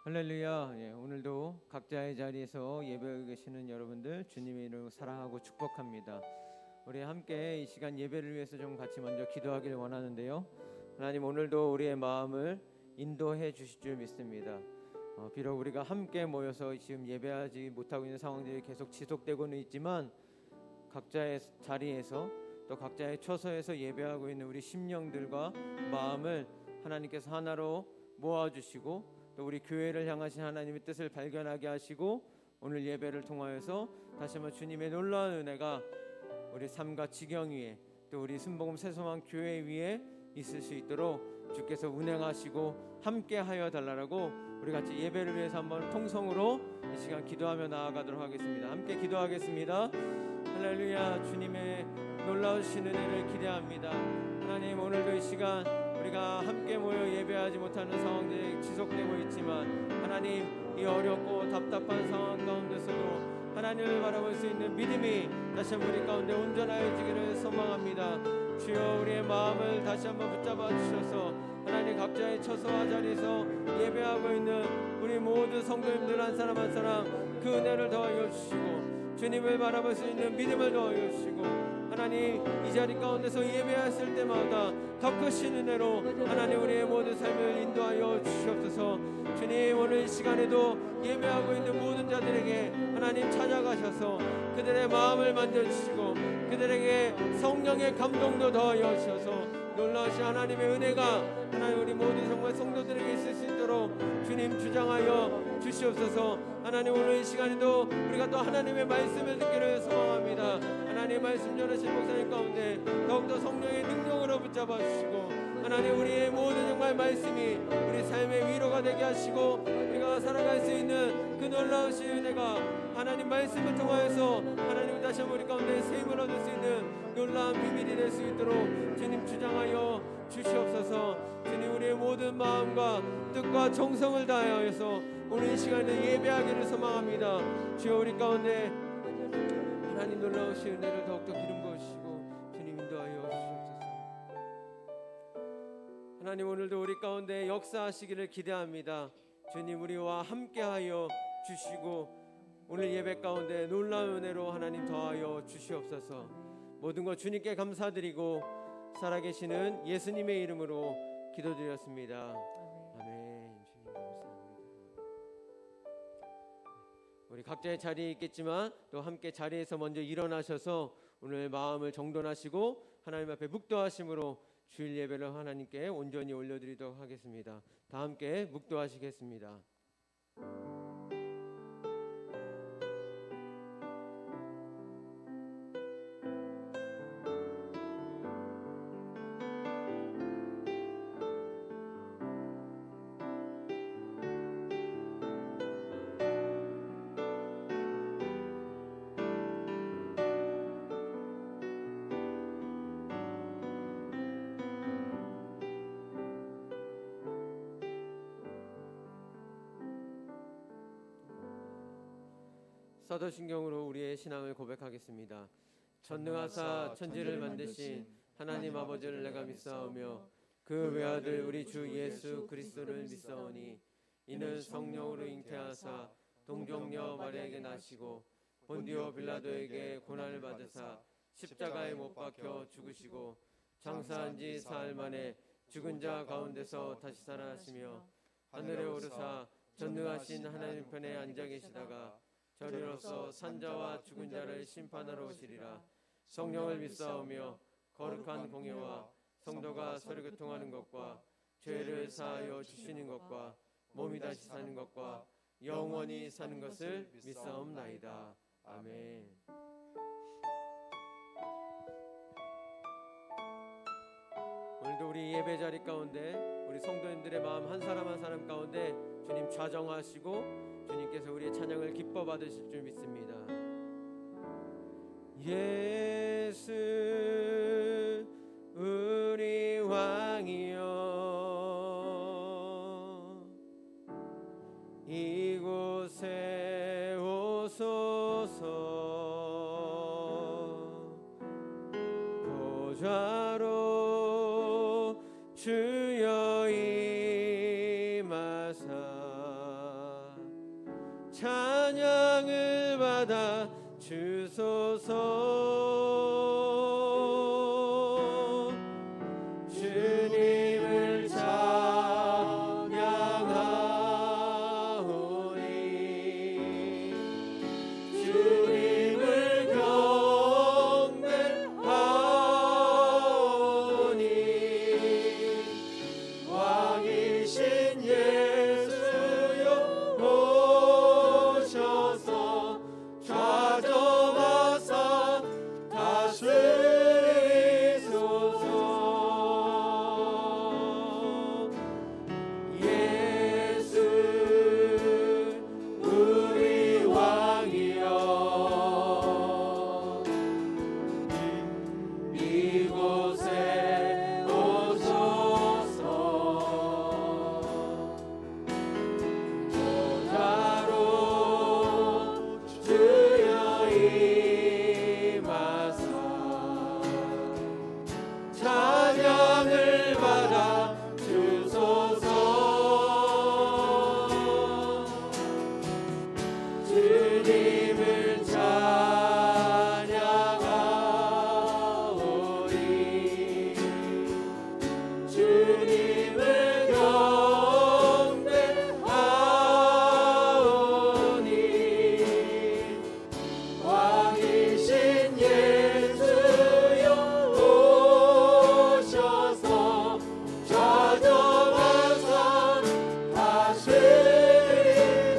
할렐루야. 오늘도 각자의 자리에서 예배하고 계시는 여러분들 주님의 이름으로 사랑하고 축복합니다. 우리 함께 이 시간 예배를 위해서 좀 같이 먼저 기도하기를 원하는데요. 하나님, 오늘도 우리의 마음을 인도해 주실 줄 믿습니다. 비록 우리가 함께 모여서 지금 예배하지 못하고 있는 상황들이 계속 지속되고는 있지만, 각자의 자리에서 또 각자의 처소에서 예배하고 있는 우리 심령들과 마음을 하나님께서 하나로 모아주시고, 또 우리 교회를 향하신 하나님의 뜻을 발견하게 하시고, 오늘 예배를 통하여서 다시 한번 주님의 놀라운 은혜가 우리 삶과 지경 위에, 또 우리 순복음 새소망 교회 위에 있을 수 있도록 주께서 운행하시고 함께 하여 달라고 우리 같이 예배를 위해서 한번 통성으로 이 시간 기도하며 나아가도록 하겠습니다. 함께 기도하겠습니다. 할렐루야. 주님의 놀라우신 은혜를 기대합니다. 하나님, 오늘도 이 시간 우리가 함께 모여 예배하지 못하는 상황들이 지속되고 있지만, 하나님, 이 어렵고 답답한 상황 가운데서도 하나님을 바라볼 수 있는 믿음이 다시 한번 우리 가운데 온전하여지기를 소망합니다. 주여, 우리의 마음을 다시 한번 붙잡아 주셔서 하나님, 각자의 처소와 자리에서 예배하고 있는 우리 모든 성도님들 한 사람 한 사람 그 은혜를 더하여 주시고, 주님을 바라볼 수 있는 믿음을 더하여 주시고, 하나님, 이 자리 가운데서 예배했을 때마다 더 크신 은혜로 하나님 우리의 모든 삶을 인도하여 주시옵소서. 주님, 오늘 이 시간에도 예배하고 있는 모든 자들에게 하나님 찾아가셔서 그들의 마음을 만져주시고, 그들에게 성령의 감동도 더하여 주셔서 놀라우신 하나님의 은혜가 하나님 우리 모든 정말 성도들에게 있을 수 있도록 주님 주장하여 주시옵소서. 하나님, 오늘 이 시간에도 우리가 또 하나님의 말씀을 듣기를 소망합니다. 하나님의 말씀 전하신 목사님 가운데 더욱더 성령의 능력으로 붙잡아 주시고, 하나님, 우리의 모든 정말 말씀이 우리 삶의 위로가 되게 하시고, 우리가 살아갈 수 있는 그 놀라우신 은혜가 하나님 말씀을 통하여서 하나님 다시 한번 우리 가운데 세임을 얻을 수 있는 놀라운 비밀이 될 수 있도록 주님 주장하여 주시옵소서. 주님, 우리의 모든 마음과 뜻과 정성을 다하여서 오늘 이 시간에 예배하기를 소망합니다. 주여, 우리 가운데 하나님 놀라우신 은혜를 더욱더 기름 부으시고 주님 인도하여 주시옵소서. 하나님, 오늘도 우리 가운데 역사하시기를 기대합니다. 주님, 우리와 함께하여 주시고 오늘 예배 가운데 놀라운 은혜로 하나님 더하여 주시옵소서. 모든 것 주님께 감사드리고 살아계시는 예수님의 이름으로 기도드렸습니다. 아멘. 주님 감사합니다. 우리 각자의 자리에 있겠지만 또 함께 자리에서 먼저 일어나셔서 오늘 마음을 정돈하시고 하나님 앞에 묵도하심으로 주일 예배를 하나님께 온전히 올려드리도록 하겠습니다. 다 함께 묵도하시겠습니다. 사도신경으로 우리의 신앙을 고백하겠습니다. 전능하사 천지를 만드신 하나님 아버지를 내가 믿사오며 그 외아들 우리 주 예수 그리스도를 믿사오니, 이는 성령으로 잉태하사 동정녀 마리아에게 나시고 본디오 빌라도에게 고난을 받으사 십자가에 못 박혀 죽으시고 장사한 지 사흘 만에 죽은 자 가운데서 다시 살아나시며 하늘에 오르사 전능하신 하나님 편에 앉아 계시다가 저리로서 산자와 죽은 자를 심판하러 오시리라. 성령을 믿사오며 거룩한 공예와 성도가 서로 교통하는 것과 죄를 사하여 주시는 것과 몸이 다시 사는 것과 영원히 사는 것을 믿사옵나이다. 아멘. 오늘도 우리 예배 자리 가운데 우리 성도님들의 마음 한 사람 한 사람 가운데 주님 좌정하시고 주님께서 우리의 찬양을 기뻐 받으실 줄 믿습니다. 예수 우리 왕이여, 이곳에 오소서. 보좌로 주여 임하사 찬양을 받아 주소서. 주님을 찬양하오니 주님을 경배하오니 왕이신 예수여 오셔서 좌정하사 다스리소서. 예수 우리 왕이여 이곳에 오소서. 보좌로 주여 임하사 찬양을 받아 주소서. 주님을 찬양하오니 주님을 경배하오니 왕이신 예수여 오셔서 좌정하사 다스리.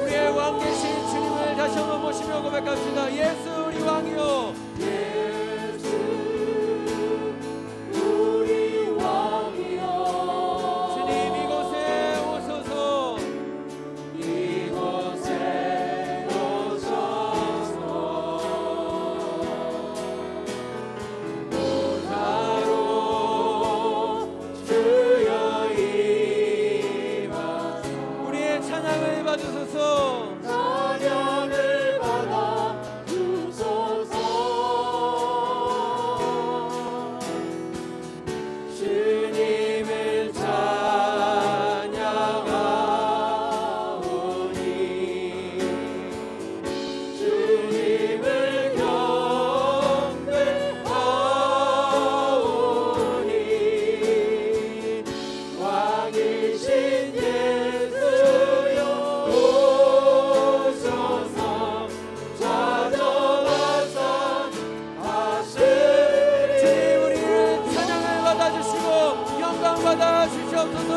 우리의 왕 되신 주님을 다시 한번 모시며 고백합시다. 예수 우리 왕이요 예수 우리 왕이여 주님 이곳에 오소서. 이곳에 오소서. 보좌로 주여 임하사 우리의 찬양을 받으소서. 찬양을 받아 주소서. 주님을 찬양하오니 주님을 경배하오니 왕이신 예수여 오셔서 좌정하사 다스리. 주님 우리를 찬양을 받아주시고 영광 받아주시옵소서.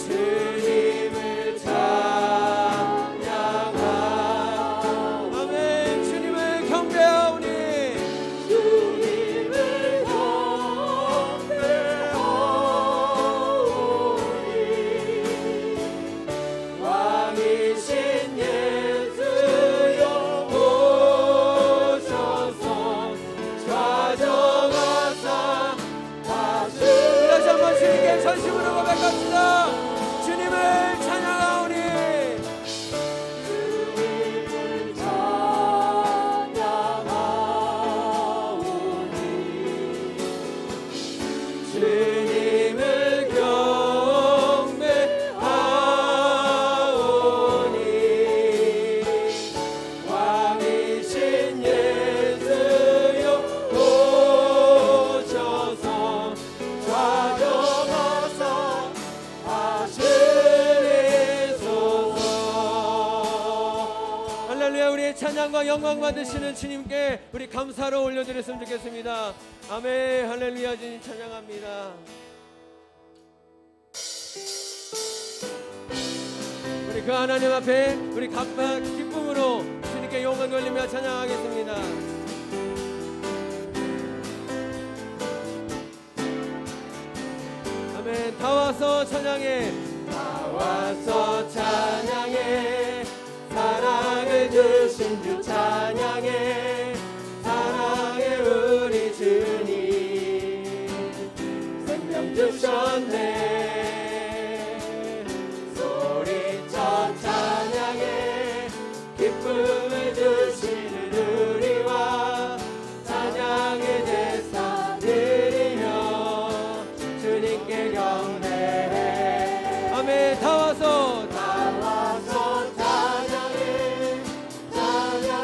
주님을 찬양하오니 아멘. 주님을 경배하오니 주님을 경배하오니 왕이신 예수여 오셔서 좌정하사 다스리. 다시 한번 주님께 전심으로 고백합시다. 주님을 찬양하오니 주님을 찬양하오니 주님을 경배하오니 왕이신 예수여 오셔서 좌정하사 다스리소서. 할렐루야. 우리의 찬양과 영광 받으시는 주님께 우리 감사로 올려드렸으면 좋겠습니다. 아멘. 할렐루야. 주님 찬양합니다. 우리 그 하나님 앞에 우리 각각 기쁨으로 주님께 영광 돌리며 찬양하겠습니다. 아멘. 다 와서 찬양해. 다 와서 찬양해. 사랑을 주신 주 찬양해. 사랑해 우리 주님 생명 주셨네. 소리쳐 찬양해. 기쁨을 주시는 우리와 찬양의 제사 드리며 주님께 경배해. 아멘. 다 와서 찬양해. 찬양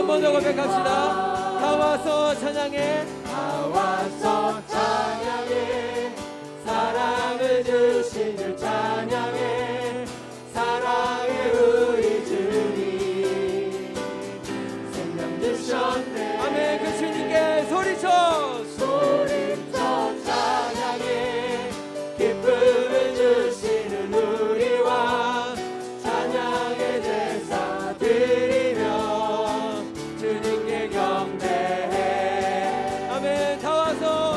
한 번 더 고백합시다. 다 와서 찬양해. 다 와서 찬양해. 사랑을 주신 주 찬양해. 사랑의 우리 주님 생명 주셨네. 아멘. 그 주님께 소리쳐 찬양해. 기쁨을 주시는 우리 왕 찬양의 제사 드리며 주님께 경배해. 아멘. 다 와서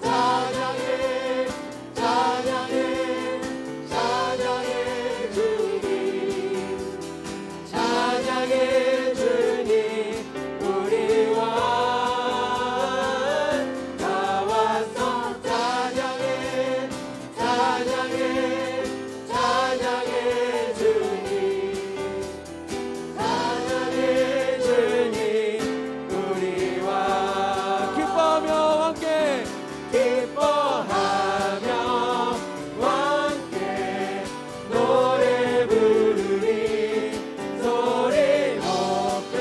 찬양해. 찬양해. 찬양해 주님. 찬양해 주님 우리 왕. 다 와서 찬양해. 찬양해. 찬양해 주님. 찬양해 주님 우리 왕. 기뻐하며 함께 기뻐하며 함께 노래 부르리. 소리 높여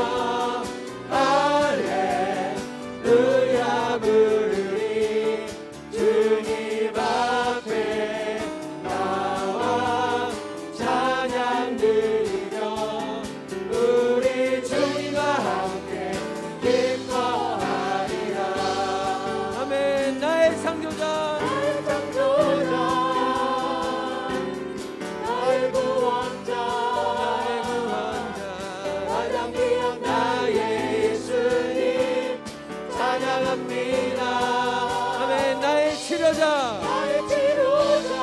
할렐루야 부르리. 주님 앞에 나와 찬양 드리며 우리 주님과 함께 기뻐하리라. 아멘. 나의 창조자 나의 창조자 나의 구원자 나의 구원자 가장 귀한 나의 예수님 찬양합니다. 아멘. 나의 치료자 나의 치료자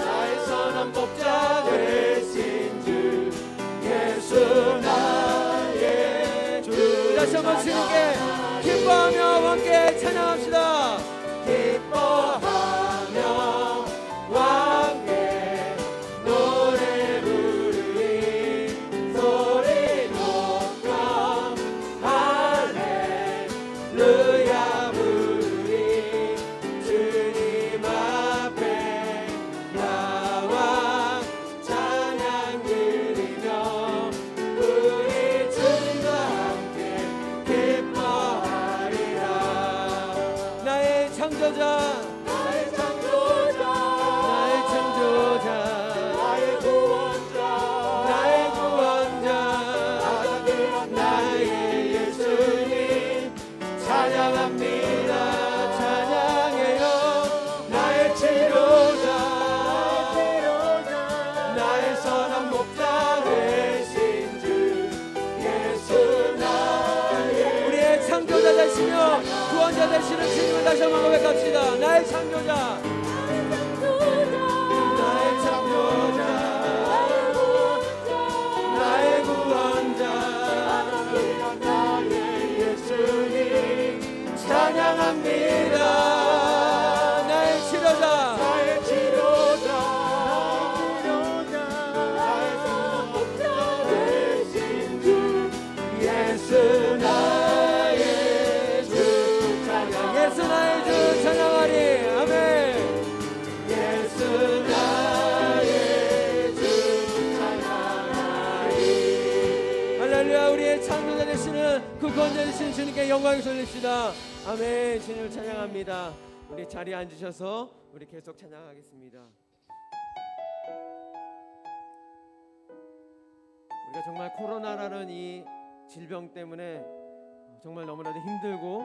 나의 선한 복자 되신 주 예수 나의 주. 다시 한번 주님께 기뻐하며 함께 찬양합시다. 기뻐하며 함께 노래 부르리. 소리 높여 할렐루야 부르리. 주님 앞에 나와 찬양 드리며 우리 주님과 함께 기뻐하리라. 나의 창조자 나의 창조자 나의 창조자 나의 구원자 나의 구원자 가장 귀한 나의 예수님 찬양합니다. 찬양해요. 나의 치료자 나의 선한 목자 되신 주 예수 나의 우리의 창조자 되시며 구원자 되시는 주님을 다시 한번 고백합시다. 나의 창조자 나의 창조자 나의 구원자 나의 예수님 찬양합니다. 나의 치료자 나의 치료자 나의 선한 목자 되신 주 예수 나의 주 찬양. 예수 나의 주 찬양하리. 아멘. 예수 나의 주 찬양하리. 할렐루야. 우리의 창조자 되시는 그 구원자 되시는 주님께 영광을 돌립시다. 아멘. 주님을 찬양합니다. 우리 자리에 앉으셔서 우리 계속 찬양하겠습니다. 우리가 정말 코로나라는 이 질병 때문에 정말 너무나도 힘들고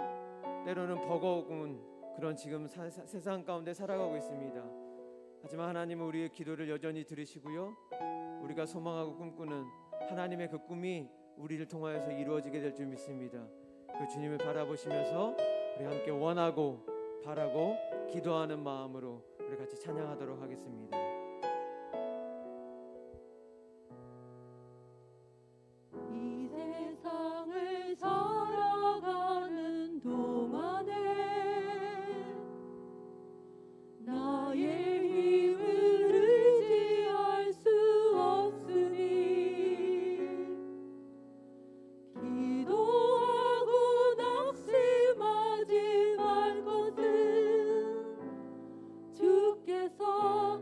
때로는 버거운 그런 지금 세상 가운데 살아가고 있습니다. 하지만 하나님은 우리의 기도를 여전히 들으시고요, 우리가 소망하고 꿈꾸는 하나님의 그 꿈이 우리를 통하여서 이루어지게 될 줄 믿습니다. 그 주님을 바라보시면서 우리 함께 원하고 바라고 기도하는 마음으로 우리 같이 찬양하도록 하겠습니다. 이 세상을 살아가는 동안에 나의 힘을 의지할 수 없으니 기도하고 낙심하지 말 것은 주께서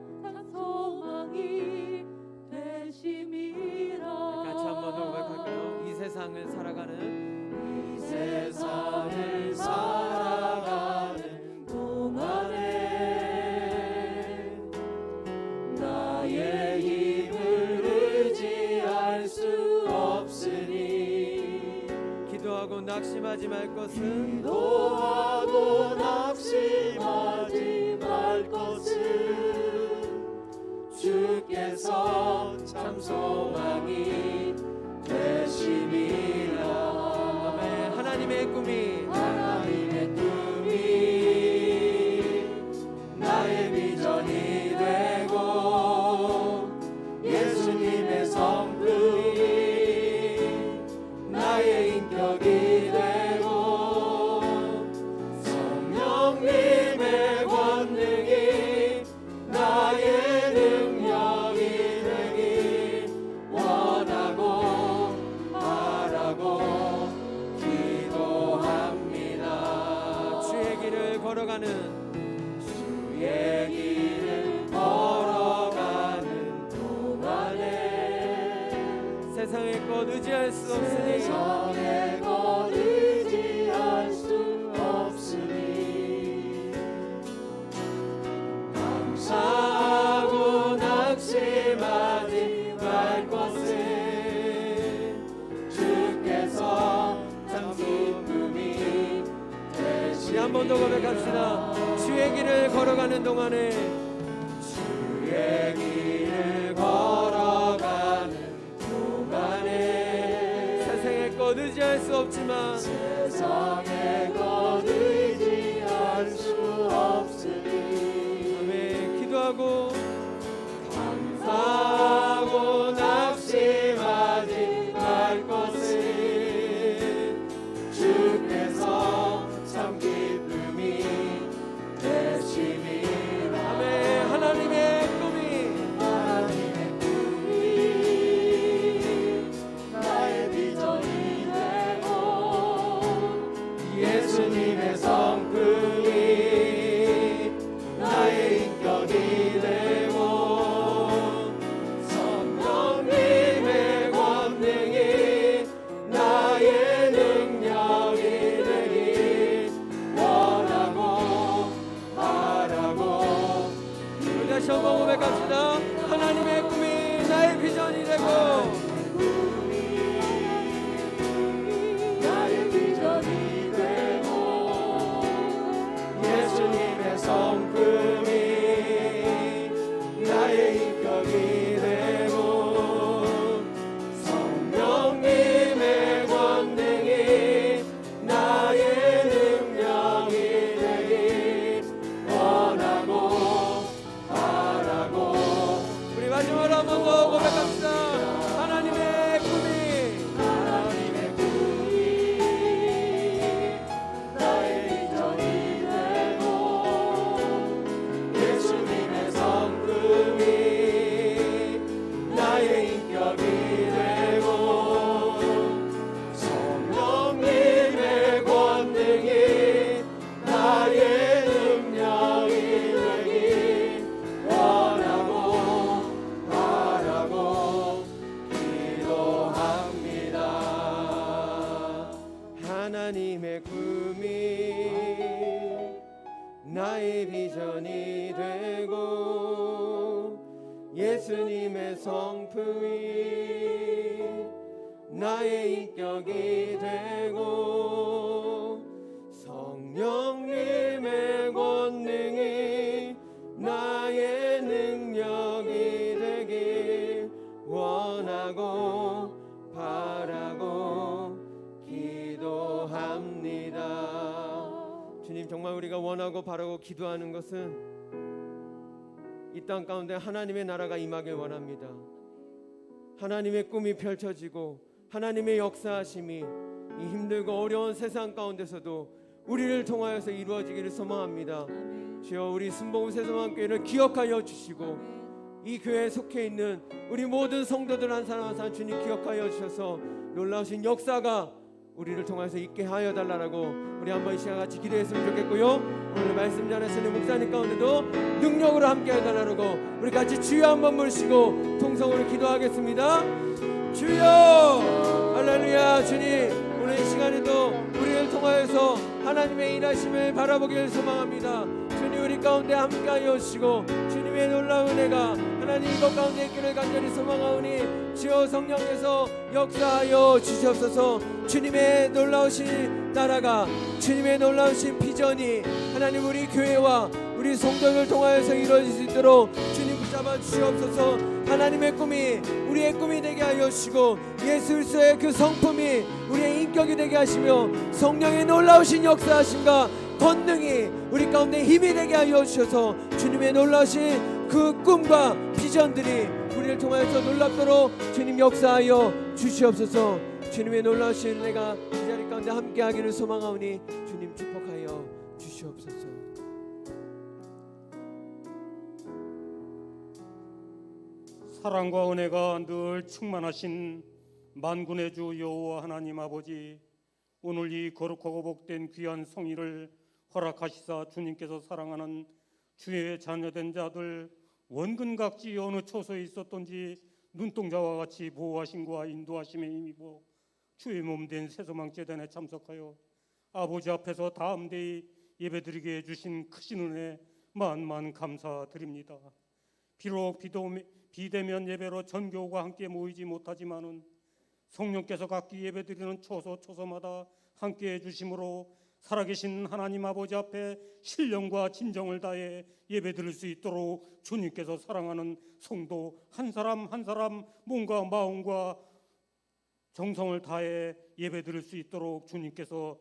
기도하고 낙심하지 말 것은 기도하고 낙심하지 말 것은 주께서 참 소망이 되심이라. 아멘. 하나님의 꿈이 나의 비전이 되고 예수님의 성품이 나의 인격이 되고 성령님의 권능이 나의 능력이 되길 원하고 바라고 기도합니다. 주의 길을 걸어가는 동안에 세상의 것 의지할 수 없으니 세상의 것 의지할 수 없으니 감사하고 낙심하지 말 것을 주께서 참 기쁨이 되시니. 한 번 더 고백합시다. 주의 길을 걸어가는 동안에 주의 길을 걸어가는 동안에 세상의 것 의지할 수 없지만 세상의 것 의지할 수 없으니 아멘. 기도하고 감사하고 낙심하지 말 것을 주께서 참 기쁨이 되심이라. 아멘. 하나님의 꿈이 나의 비전이 되고 예수님의 성품이 나의 인격이 되고 성령님의 권능이 나의 능력이 되길 원하고 바라고. 우리 다시 한번 고백합시다. 하나님의 꿈이 나의 비전이 되고 나의 비전이 되고 예수님의 성품이 나의 인격이 되고 성령님의 권능이 나의 능력이 되길 원하고 바라고. 우리 마지막으로 한 번 더 고백합시다. 하나님의 꿈이 하나님의 꿈이 나의 비전이 되고 예수님의 성품이 나의 인격이 되고 성령님의 권능이 나의 능력이 되길 원하고 바라고 기도합니다. 하나님의 꿈이 나의 비전이 되고 예수님의 성품이 나의 인격이 되고 성령님의 권능이 나의 능력이 되길 원하고 바라고 기도합니다. 주님, 정말 우리가 원하고 바라고 기도하는 것은 이 땅 가운데 하나님의 나라가 임하길 원합니다. 하나님의 꿈이 펼쳐지고 하나님의 역사하심이 이 힘들고 어려운 세상 가운데서도 우리를 통하여서 이루어지기를 소망합니다. 주여, 우리 순복음 새소망교회를 기억하여 주시고 이 교회에 속해 있는 우리 모든 성도들 한 사람 한 사람 주님 기억하여 주셔서 놀라우신 역사가 우리를 통해서 있게 하여 달라고 우리 한번 이 시간 같이 기도했으면 좋겠고요. 오늘 말씀 전하시는 목사님 가운데도 능력으로 함께 해달라고 우리 같이 주여 한번 부르시고 통성으로 기도하겠습니다. 주여, 할렐루야. 주님, 오늘 이 시간에도 우리를 통하여서 하나님의 일하심을 바라보기를 소망합니다. 주님, 우리 가운데 함께하여 주시고 주님의 놀라운 은혜가 하나님 이것 가운데 있기를 간절히 소망하오니 주여 성령께서 역사하여 주시옵소서. 주님의 놀라우신 나라가, 주님의 놀라우신 비전이 하나님 우리 교회와 우리 성도를 통하여서 이루어질 수 있도록 주님 붙잡아 주시옵소서. 하나님의 꿈이 우리의 꿈이 되게 하여 주시고 예수 그리스도의 그 성품이 우리의 인격이 되게 하시며 성령의 놀라우신 역사하심과 권능이 우리 가운데 힘이 되게 하여 주셔서 주님의 놀라우신 그 꿈과 비전들이 우리를 통하여서 놀랍도록 주님 역사하여 주시옵소서. 주님의 놀라우신 은혜가 이 자리 가운데 함께하기를 소망하오니 주님 축복하여 주시옵소서. 사랑과 은혜가 늘 충만하신 만군의 주 여호와 하나님 아버지, 오늘 이 거룩하고 복된 귀한 성일을 허락하시사 주님께서 사랑하는 주의 자녀된 자들 원근각지 어느 처소에 있었던지 눈동자와 같이 보호하심과 인도하심에 힘입어 주의 몸된 새소망재단에 참석하여 아버지 앞에서 다음대히 예배드리게 해주신 크신 은혜 만만 감사드립니다. 비록 비대면 예배로 전교우가 함께 모이지 못하지만은 성령께서 각기 예배드리는 초소마다 함께 해주심으로 살아계신 하나님 아버지 앞에 신령과 진정을 다해 예배드릴 수 있도록 주님께서 사랑하는 성도 한 사람 한 사람 몸과 마음과 정성을 다해 예배드릴 수 있도록 주님께서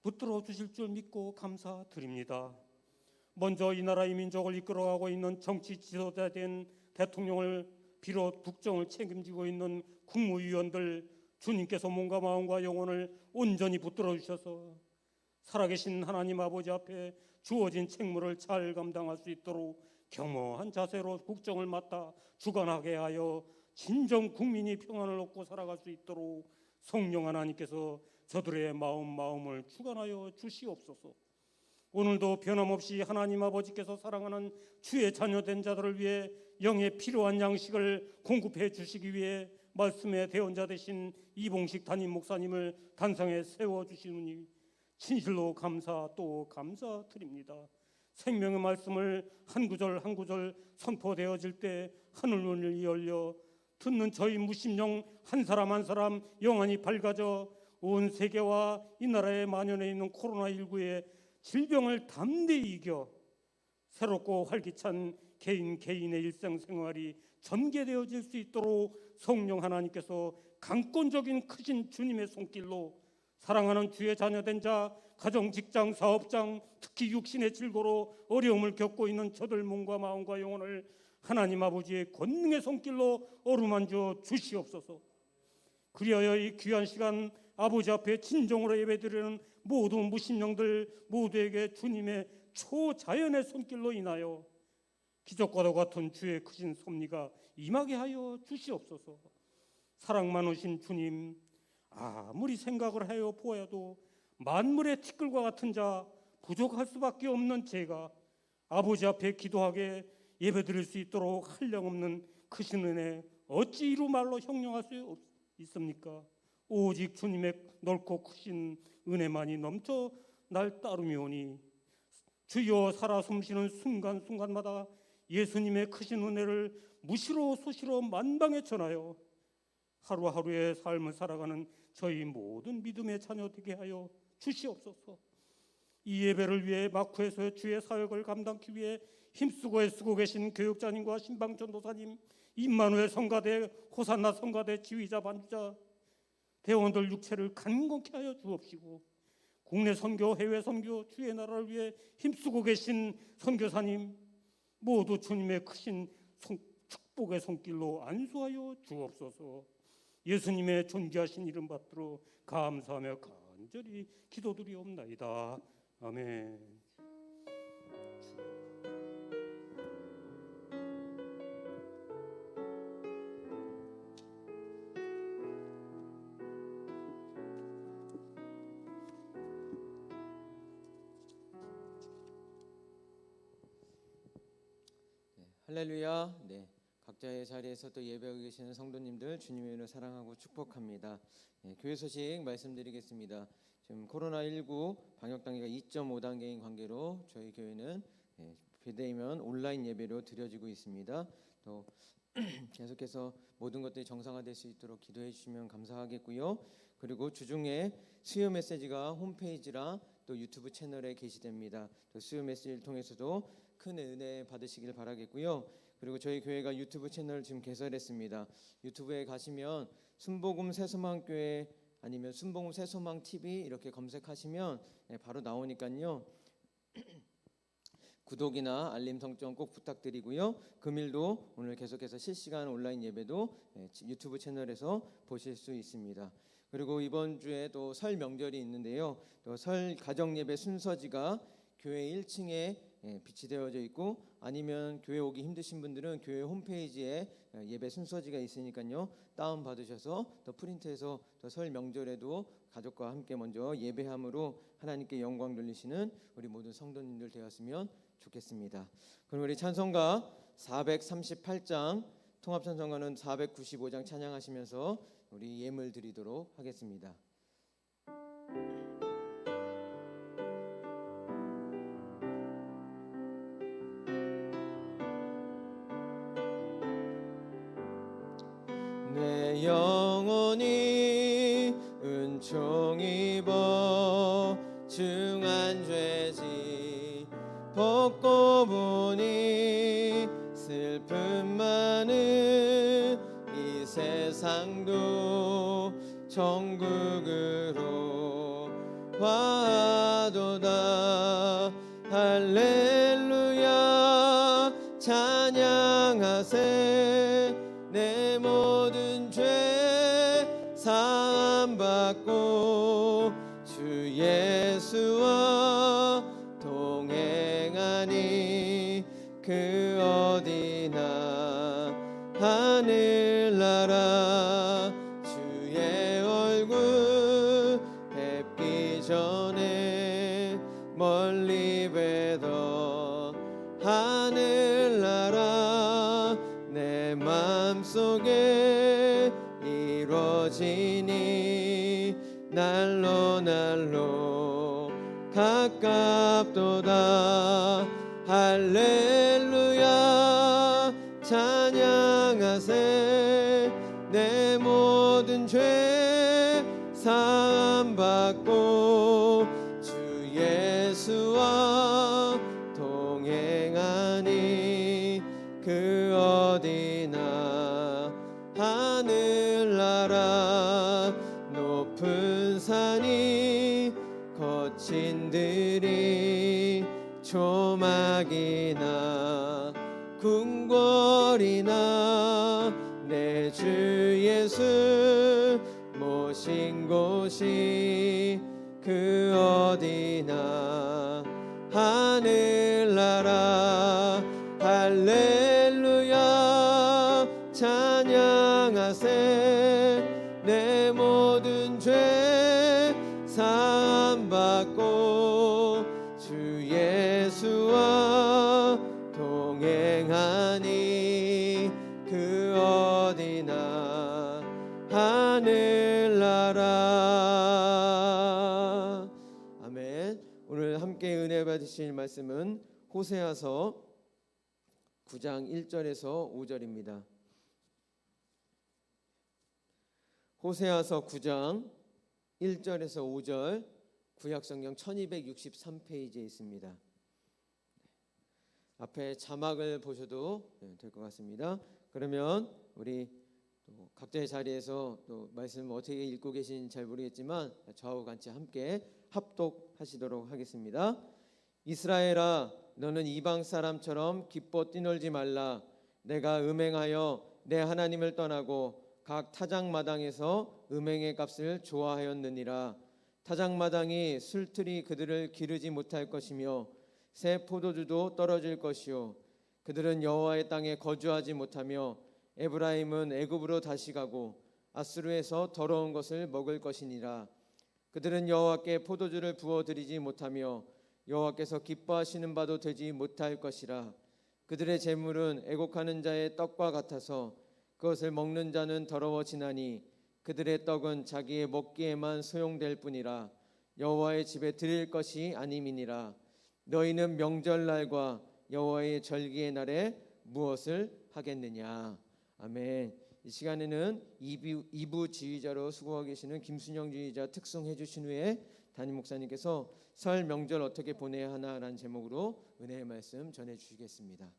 붙들어 주실 줄 믿고 감사드립니다. 먼저 이 나라의 민족을 이끌어가고 있는 정치 지도자된 대통령을 비롯 국정을 책임지고 있는 국무위원들, 주님께서 몸과 마음과 영혼을 온전히 붙들어 주셔서 살아계신 하나님 아버지 앞에 주어진 책무를 잘 감당할 수 있도록 겸허한 자세로 국정을 맡아 주관하게 하여 진정 국민이 평안을 얻고 살아갈 수 있도록 성령 하나님께서 저들의 마음을 주관하여 주시옵소서. 오늘도 변함없이 하나님 아버지께서 사랑하는 주의 자녀된 자들을 위해 영의 필요한 양식을 공급해 주시기 위해 말씀의 대언자 되신 이봉식 담임 목사님을 단상에 세워주시느니 진실로 감사 또 감사드립니다. 생명의 말씀을 한 구절 한 구절 선포되어질 때 하늘문이 열려 듣는 저희 무심령 한 사람 한 사람 영안이 밝아져 온 세계와 이 나라에 만연해 있는 코로나19의 질병을 담대히 이겨 새롭고 활기찬 개인의 일상생활이 전개되어질 수 있도록 성령 하나님께서 강권적인 크신 주님의 손길로 사랑하는 주의 자녀된 자, 가정, 직장, 사업장, 특히 육신의 질고로 어려움을 겪고 있는 저들 몸과 마음과 영혼을 하나님 아버지의 권능의 손길로 어루만져 주시옵소서. 그리하여 이 귀한 시간 아버지 앞에 진정으로 예배드리는 모든 무신령들 모두에게 주님의 초자연의 손길로 인하여 기적과도 같은 주의 크신 섭리가 임하게 하여 주시옵소서. 사랑 많으신 주님, 아무리 생각을 하여 보아도 만물의 티끌과 같은 자, 부족할 수밖에 없는 제가 아버지 앞에 기도하게 예배드릴 수 있도록 한량없는 크신 은혜 어찌 이루 말로 형용할 수 있습니까? 오직 주님의 넓고 크신 은혜만이 넘쳐 날 따르며오니 주여 살아 숨쉬는 순간순간마다 예수님의 크신 은혜를 무시로 수시로 만방에 전하여 하루하루의 삶을 살아가는 저희 모든 믿음의 자녀 되게 하여 주시옵소서. 이 예배를 위해 마쿠에서 주의 사역을 감당하기 위해 힘쓰고 애쓰고 계신 교육자님과 신방전도사님, 임마누엘 성가대, 호산나 성가대 지휘자 반주자 대원들 육체를 간곡히 하여 주옵시고 국내 선교, 해외 선교, 주의 나라를 위해 힘쓰고 계신 선교사님 모두 주님의 크신 축복의 손길로 안수하여 주옵소서. 예수님의 존귀하신 이름 받들어 감사하며 간절히 기도드리옵나이다. 아멘. 할렐루야. 네, 각자의 자리에서 또 예배하고 계시는 성도님들 주님의 이름으로 사랑하고 축복합니다. 네, 교회 소식 말씀드리겠습니다. 지금 코로나19 방역 단계가 2.5단계인 관계로 저희 교회는 비대면 온라인 예배로 드려지고 있습니다. 또 계속해서 모든 것들이 정상화될 수 있도록 기도해 주시면 감사하겠고요. 그리고 주중에 수요 메시지가 홈페이지랑 또 유튜브 채널에 게시됩니다. 또 수요 메시지를 통해서도 큰 은혜 받으시길 바라겠고요. 그리고 저희 교회가 유튜브 채널을 지금 개설했습니다. 유튜브에 가시면 순복음 새소망교회 아니면 순복음 새소망 TV 이렇게 검색하시면 바로 나오니까요. 구독이나 알림 설정 꼭 부탁드리고요. 금일도 오늘 계속해서 실시간 온라인 예배도 유튜브 채널에서 보실 수 있습니다. 그리고 이번 주에 또 설 명절이 있는데요. 또 설 가정 예배 순서지가 교회 1층에 비치되어져 있고 아니면 교회 오기 힘드신 분들은 교회 홈페이지에 예배 순서지가 있으니까요. 다운 받으셔서 또 프린트해서 또 설 명절에도 가족과 함께 먼저 예배함으로 하나님께 영광 돌리시는 우리 모든 성도님들 되었으면 좋겠습니다. 그럼 우리 찬송가 438장 통합찬송가는 495장 찬양하시면서 우리 예물 드리도록 하겠습니다. 내 영혼이 은총 입어 중한 죄지 벗고 보니 슬픔 많은 이 세상도 천국으로 화도다. 할렐루야 찬양하세. 내 모든 죄 사함받고 주 예수와 동행하니 그 어디나 하늘나라 주의 얼굴 뵙기 전에 멀리 뵈던 하늘나라 내 맘속에 이루어지니 날로 가깝도다. 할렐루야 찬양하세. 내 모든 죄 사함받고 주 예수와 동행하니 그 어디나 하늘나라 높은 산이 거친 들이 조막이나 궁궐이나 내 주 예수 모신 곳이 그 어디나 하늘나라. 할렐루야 찬양하세. 내 모든 죄 사함받고 주 예수와 동행하니 그 어디나 하늘나라. 아멘. 오늘 함께 은혜 받으실 말씀은 호세아서 9장 1절에서 5절입니다. 호세아서 9장 1절에서 5절 구약성경 1263페이지에 있습니다. 앞에 자막을 보셔도 될 것 같습니다. 그러면 우리 또 각자의 자리에서 또 말씀 어떻게 읽고 계신지 잘 모르겠지만 저하고 같이 함께 합독하시도록 하겠습니다. 이스라엘아 너는 이방 사람처럼 기뻐 뛰놀지 말라. 내가 음행하여 내 하나님을 떠나고 각 타작마당에서 음행의 값을 좋아하였느니라. 타작마당이 술틀이 그들을 기르지 못할 것이며 새 포도주도 떨어질 것이요 그들은 여호와의 땅에 거주하지 못하며 에브라임은 애굽으로 다시 가고 아수르에서 더러운 것을 먹을 것이니라. 그들은 여호와께 포도주를 부어 드리지 못하며 여호와께서 기뻐하시는 바도 되지 못할 것이라. 그들의 재물은 애곡하는 자의 떡과 같아서 그것을 먹는 자는 더러워지나니 그들의 떡은 자기의 먹기에만 소용될 뿐이라. 여호와의 집에 드릴 것이 아님이니라. 너희는 명절날과 여호와의 절기의 날에 무엇을 하겠느냐. 아멘. 이 시간에는 2부 지휘자로 수고하고 계시는 김순영 지휘자 특송해 주신 후에 담임 목사님께서 설 명절 어떻게 보내야 하나라는 제목으로 은혜의 말씀 전해 주시겠습니다.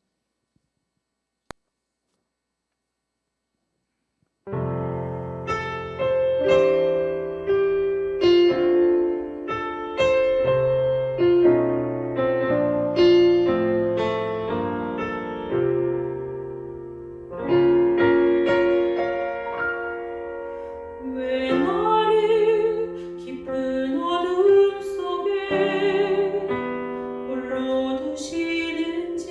왜 나를 깊은 어둠 속에 홀로 두시는지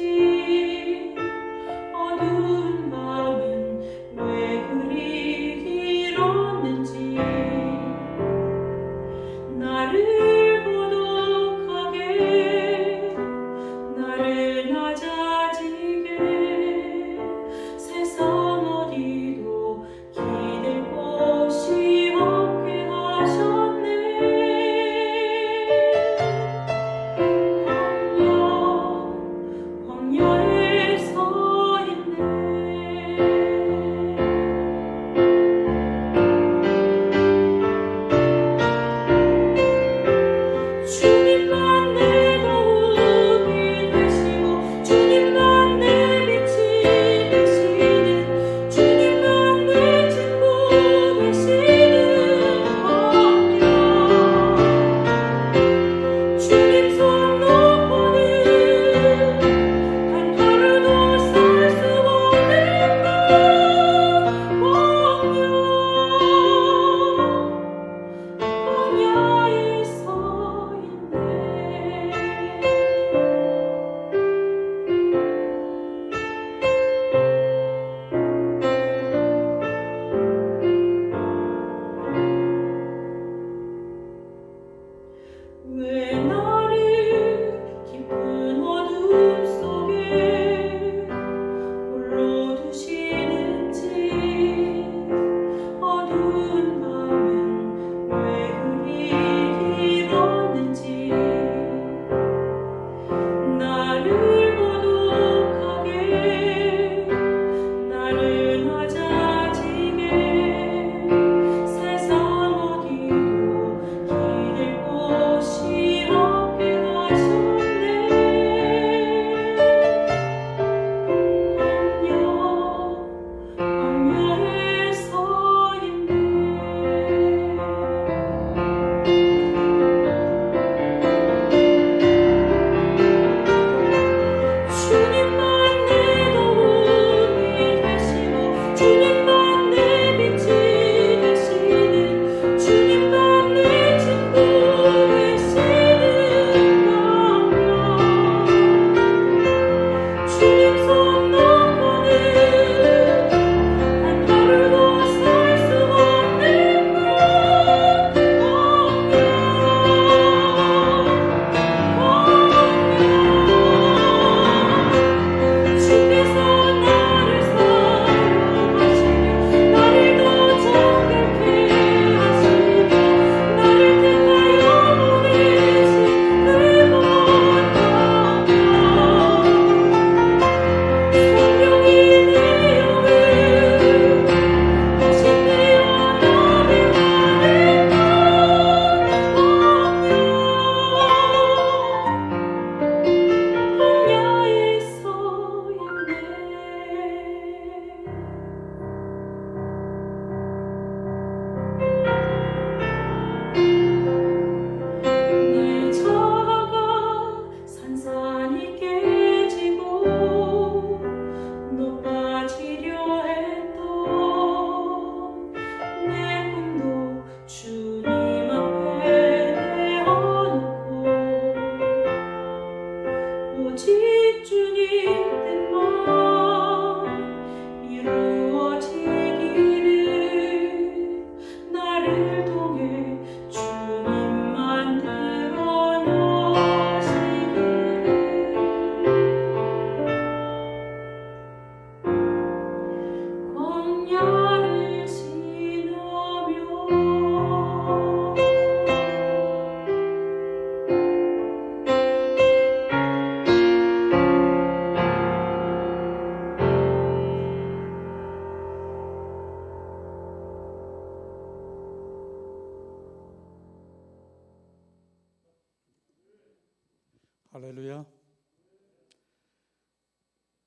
할렐루야.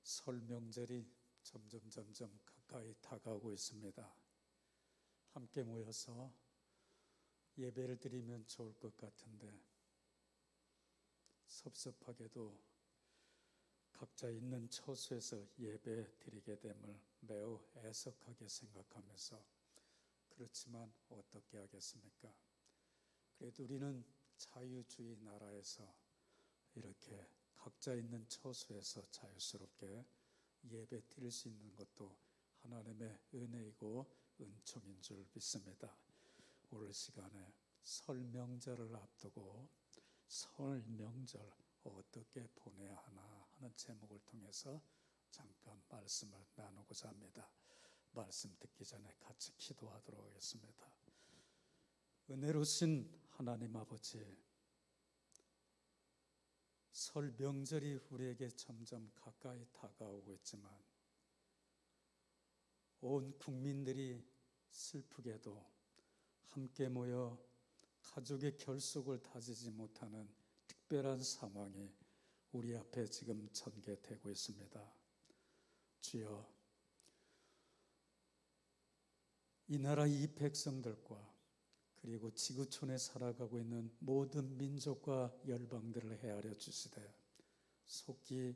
설 명절이 점점 가까이 다가오고 있습니다. 함께 모여서 예배를 드리면 좋을 것 같은데 섭섭하게도 각자 있는 처소에서 예배 드리게 됨을 매우 애석하게 생각하면서 그렇지만 어떻게 하겠습니까? 그래도 우리는 자유주의 나라에서 이렇게 각자 있는 처소에서 자유스럽게 예배 드릴 수 있는 것도 하나님의 은혜이고 은총인 줄 믿습니다. 오늘 시간에 설 명절을 앞두고 설 명절 어떻게 보내야 하나 하는 제목을 통해서 잠깐 말씀을 나누고자 합니다. 말씀 듣기 전에 같이 기도하도록 하겠습니다. 은혜로우신 하나님 아버지, 설 명절이 우리에게 점점 가까이 다가오고 있지만 온 국민들이 슬프게도 함께 모여 가족의 결속을 다지지 못하는 특별한 상황이 우리 앞에 지금 전개되고 있습니다. 주여, 이 나라 이 백성들과 그리고 지구촌에 살아가고 있는 모든 민족과 열방들을 헤아려 주시되 속히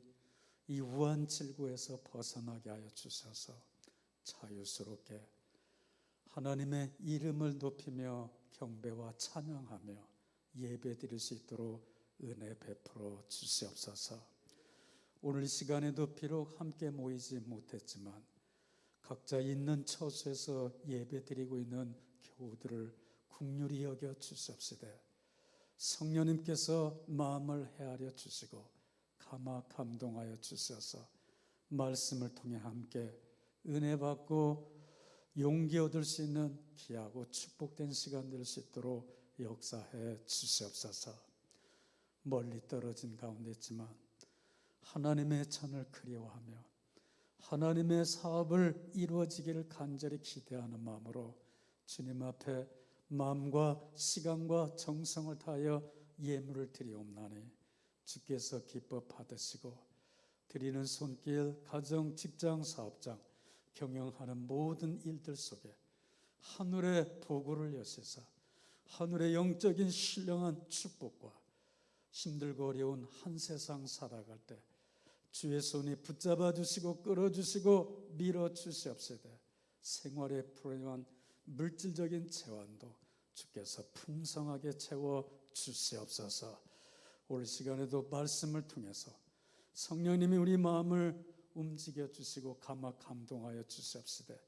이 우한 질고에서 벗어나게 하여 주셔서 자유스럽게 하나님의 이름을 높이며 경배와 찬양하며 예배드릴 수 있도록 은혜 베풀어 주시옵소서. 오늘 이 시간에도 비록 함께 모이지 못했지만 각자 있는 처소에서 예배드리고 있는 교우들을 긍휼히 여겨 주시옵시되 성령님께서 마음을 헤아려 주시고 감동하여 주셔서 말씀을 통해 함께 은혜 받고 용기 얻을 수 있는 귀하고 축복된 시간 될 수 있도록 역사해 주시옵소서. 멀리 떨어진 가운데 있지만 하나님의 천을 그리워하며 하나님의 사업을 이루어지기를 간절히 기대하는 마음으로 주님 앞에 마음과 시간과 정성을 다하여 예물을 드리옵나니 주께서 기뻐 받으시고 드리는 손길, 가정, 직장, 사업장, 경영하는 모든 일들 속에 하늘의 보고를 여시사 하늘의 영적인 신령한 축복과 힘들고 어려운 한 세상 살아갈 때 주의 손이 붙잡아 주시고 끌어주시고 밀어주시옵시되 생활에 필요한 물질적인 재원도 주께서 풍성하게 채워 주시옵소서. 올 시간에도 말씀을 통해서 성령님이 우리 마음을 움직여 주시고 감동하여 주시옵시되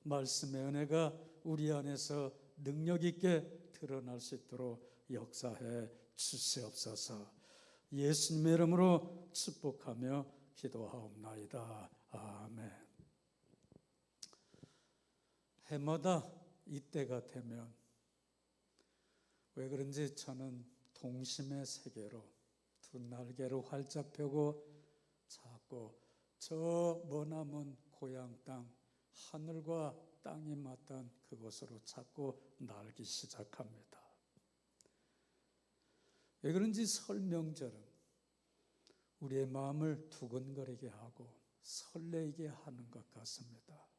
말씀의 은혜가 우리 안에서 능력 있게 드러날 수 있도록 역사해 주시옵소서. 예수님의 이름으로 축복하며 기도하옵나이다. 아멘. 해마다 이때가 되면 왜 그런지 저는 동심의 세계로 두 날개로 활짝 펴고 자꾸 저 머나먼 고향 땅 하늘과 땅이 맞닿은 그곳으로 자꾸 날기 시작합니다. 왜 그런지 설 명절은 우리의 마음을 두근거리게 하고 설레게 하는 것 같습니다.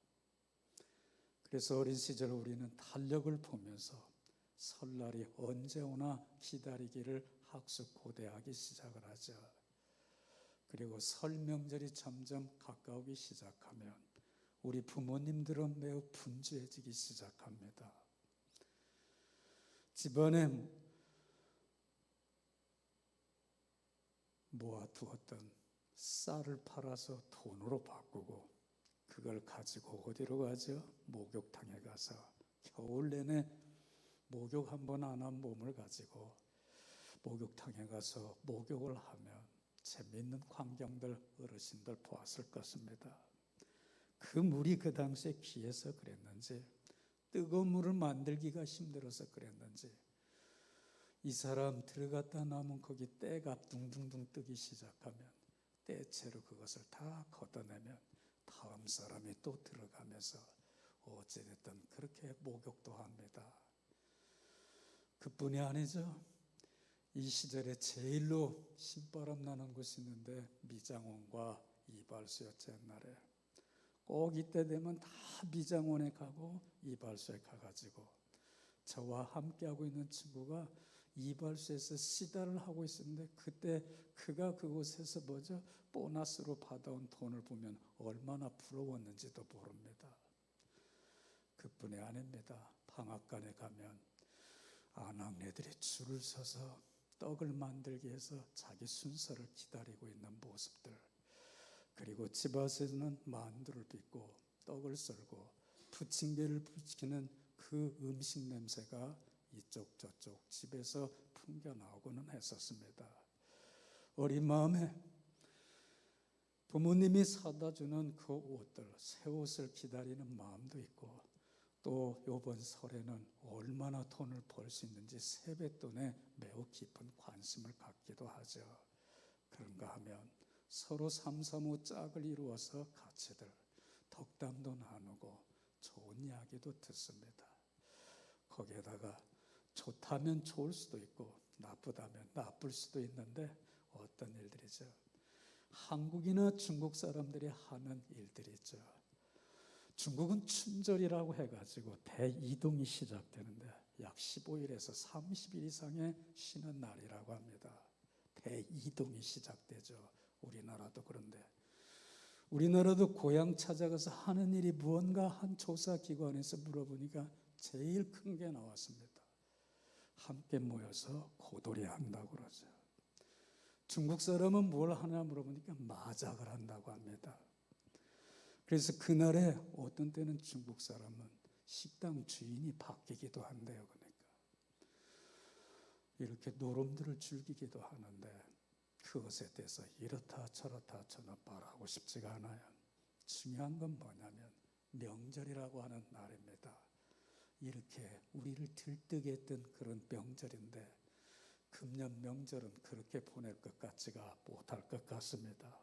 그래서 어린 시절 우리는 달력을 보면서 설날이 언제 오나 기다리기를 학습고대하기 시작을 하죠. 그리고 설 명절이 점점 가까우기 시작하면 우리 부모님들은 매우 분주해지기 시작합니다. 집안에 모아두었던 쌀을 팔아서 돈으로 바꾸고 그걸 가지고 어디로 가죠? 목욕탕에 가서 겨울 내내 목욕 한 번 안 한 몸을 가지고 목욕탕에 가서 목욕을 하면 재미있는 광경들 어르신들 보았을 것입니다. 그 물이 그 당시에 귀해서 그랬는지 뜨거운 물을 만들기가 힘들어서 그랬는지 이 사람 들어갔다 나면 거기 때가 둥둥둥 뜨기 시작하면 때채로 그것을 다 걷어내면 다음 사람이 또 들어가면서 어찌됐든 그렇게 목욕도 합니다. 그뿐이 아니죠. 이 시절에 제일로 신바람 나는 곳이 있는데 미장원과 이발소였죠. 옛날에 꼭 이때 되면 다 미장원에 가고 이발소에 가가지고 저와 함께하고 있는 친구가 이발소에서 시다를 하고 있었는데 그때 그가 그곳에서 뭐죠? 보너스로 받아온 돈을 보면 얼마나 부러웠는지도 모릅니다. 그뿐이 아닙니다. 방앗간에 가면 아낙네들이 줄을 서서 떡을 만들기 위해서 자기 순서를 기다리고 있는 모습들, 그리고 집안에서는 만두를 빚고 떡을 썰고 부침개를 부치는 그 음식 냄새가 이쪽 저쪽 집에서 풍겨 나오고는 했었습니다. 어린 마음에 부모님이 사다 주는 그 옷들, 새 옷을 기다리는 마음도 있고, 또 이번 설에는 얼마나 돈을 벌 수 있는지 세뱃돈에 매우 깊은 관심을 갖기도 하죠. 그런가 하면 서로 삼삼오오 짝을 이루어서 같이들 덕담도 나누고 좋은 이야기도 듣습니다. 거기에다가 좋다면 좋을 수도 있고 나쁘다면 나쁠 수도 있는데 어떤 일들이죠? 한국이나 중국 사람들이 하는 일들이죠. 중국은 춘절이라고 해가지고 대이동이 시작되는데 약 15일에서 30일 이상의 쉬는 날이라고 합니다. 대이동이 시작되죠. 우리나라도 그런데 우리나라도 고향 찾아가서 하는 일이 무언가 한 조사기관에서 물어보니까 제일 큰 게 나왔습니다. 함께 모여서 고돌이 한다고 그러죠. 중국 사람은 뭘 하냐 물어보니까 마작을 한다고 합니다. 그래서 그날에 어떤 때는 중국 사람은 식당 주인이 바뀌기도 한대요. 그러니까 이렇게 노름들을 즐기기도 하는데 그것에 대해서 이렇다 저렇다 저는 말하고 싶지가 않아요. 중요한 건 뭐냐면 명절이라고 하는 날입니다. 이렇게 우리를 들뜨게 했던 그런 명절인데 금년 명절은 그렇게 보낼 것 같지가 못할 것 같습니다.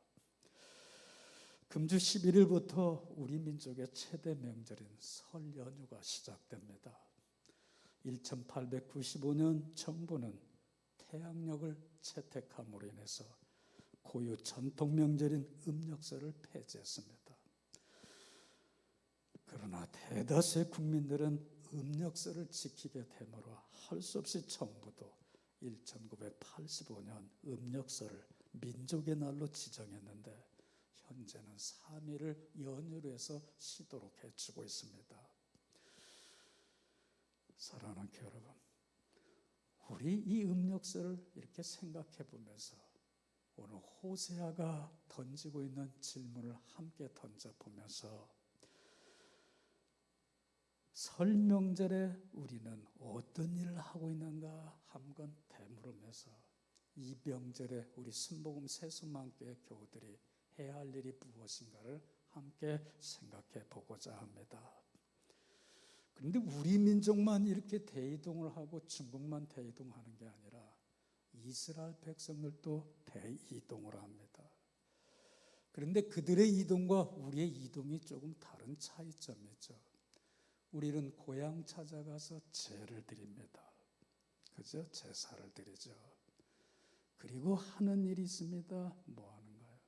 금주 11일부터 우리 민족의 최대 명절인 설 연휴가 시작됩니다. 1895년 정부는 태양력을 채택함으로 인해서 고유 전통 명절인 음력설을 폐지했습니다. 그러나 대다수의 국민들은 음력설을 지키게 되므로 할 수 없이 정부도 1985년 음력설을 민족의 날로 지정했는데 현재는 3일을 연휴로 해서 쉬도록 해주고 있습니다. 사랑하는 교회 여러분, 우리 이 음력설을 이렇게 생각해 보면서 오늘 호세아가 던지고 있는 질문을 함께 던져보면서 설 명절에 우리는 어떤 일을 하고 있는가 한번 되물으면서 이 명절에 우리 순복음 세수만교회 교우들이 해야 할 일이 무엇인가를 함께 생각해 보고자 합니다. 그런데 우리 민족만 이렇게 대이동을 하고 중국만 대이동하는 게 아니라 이스라엘 백성들도 대이동을 합니다. 그런데 그들의 이동과 우리의 이동이 조금 다른 차이점이 있죠. 우리는 고향 찾아가서 제를 드립니다. 그죠? 제사를 드리죠. 그리고 하는 일이 있습니다. 뭐 하는가요?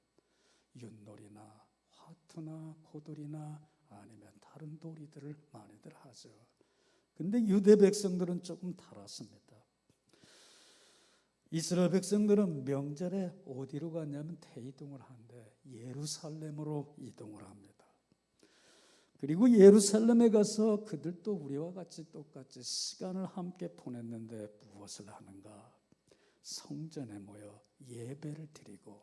윷놀이나 화투나 고돌이나 아니면 다른 놀이들을 많이들 하죠. 근데 유대 백성들은 조금 다르습니다. 이스라엘 백성들은 명절에 어디로 가냐면 대이동을 하는데 예루살렘으로 이동을 합니다. 그리고 예루살렘에 가서 그들도 우리와 같이 똑같이 시간을 함께 보냈는데 무엇을 하는가? 성전에 모여 예배를 드리고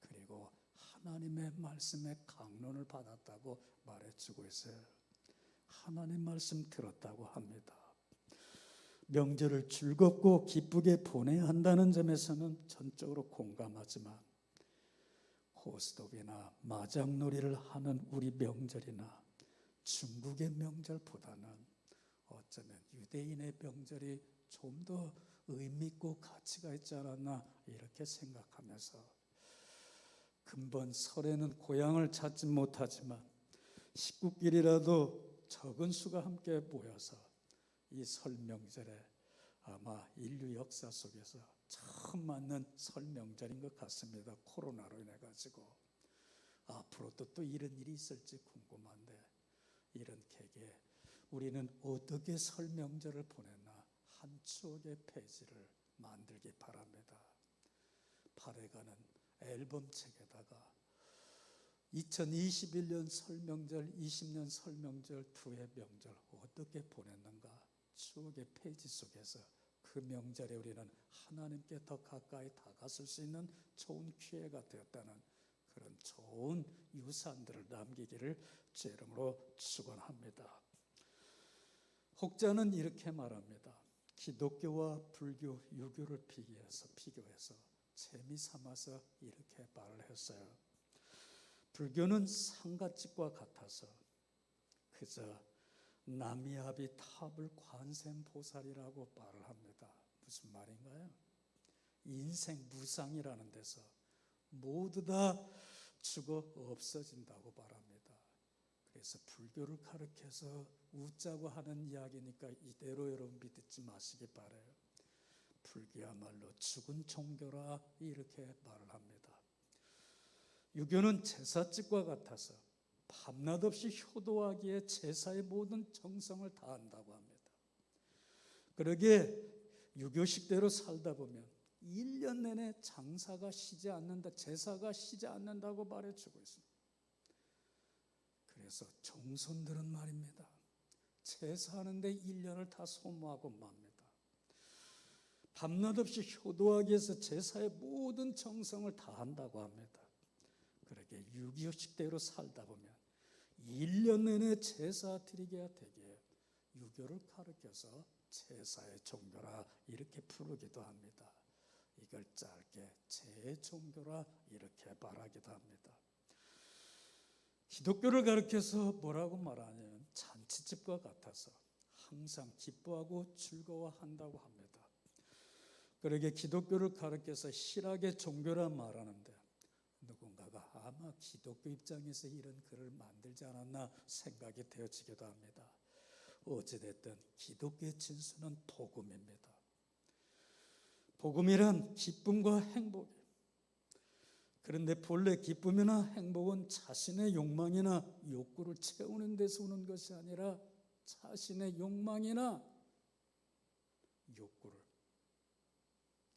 그리고 하나님의 말씀에 강론을 받았다고 말해주고 있어요. 하나님 말씀 들었다고 합니다. 명절을 즐겁고 기쁘게 보내야 한다는 점에서는 전적으로 공감하지만 고스톱이나 마장놀이를 하는 우리 명절이나 중국의 명절보다는 어쩌면 유대인의 명절이 좀 더 의미 있고 가치가 있지 않았나 이렇게 생각하면서 근본 설에는 고향을 찾지 못하지만 식구끼리라도 적은 수가 함께 모여서 이 설 명절에 아마 인류 역사 속에서 처음 맞는 설 명절인 것 같습니다. 코로나로 인해 가지고 앞으로도 또 이런 일이 있을지 궁금한데, 이런 계기에 우리는 어떻게 설 명절을 보냈나 한 추억의 페이지를 만들기 바랍니다. 발해가는 앨범책에다가 2021년 설 명절, 20년 설 명절, 두 해 명절 어떻게 보냈는가, 추억의 페이지 속에서 그 명절에 우리는 하나님께 더 가까이 다가설 수 있는 좋은 기회가 되었다는 그런 좋은 유산들을 남기기를 주 이름으로 축원합니다. 혹자는 이렇게 말합니다. 기독교와 불교, 유교를 비교해서 재미삼아서 이렇게 말을 했어요. 불교는 상갓집과 같아서 그저 나미아비 탑을 관세음보살이라고 말을 합니다. 무슨 말인가요? 인생 무상이라는 데서 모두 다 죽어 없어진다고 말합니다. 그래서 불교를 가르쳐서 웃자고 하는 이야기니까 이대로 여러분 믿지 마시기 바라요. 불교야말로 죽은 종교라 이렇게 말을 합니다. 유교는 제사집과 같아서 밤낮 없이 효도하기에 제사의 모든 정성을 다한다고 합니다. 그러기에 유교식대로 살다 보면 1년 내내 장사가 쉬지 않는다, 제사가 쉬지 않는다고 말해주고 있습니다. 그래서 종손들은 말입니다, 제사하는데 1년을 다 소모하고 맙니다. 밤낮 없이 효도하기 위해서 제사의 모든 정성을 다한다고 합니다. 그렇게 유교식대로 살다 보면 1년 내내 제사 드리게 되게 유교를 가르쳐서 제사의 종교라 이렇게 부르기도 합니다. 이걸 짧게 제종교라 이렇게 말하기도 합니다. 기독교를 가르쳐서 뭐라고 말하냐면 잔치집과 같아서 항상 기뻐하고 즐거워한다고 합니다. 그러게 기독교를 가르쳐서 실학의 종교라 말하는데, 누군가가 아마 기독교 입장에서 이런 글을 만들지 않았나 생각이 되어지기도 합니다. 어찌됐든 기독교의 진수는 복음입니다. 복음이란 기쁨과 행복이에요. 그런데 본래 기쁨이나 행복은 자신의 욕망이나 욕구를 채우는 데서 오는 것이 아니라 자신의 욕망이나 욕구를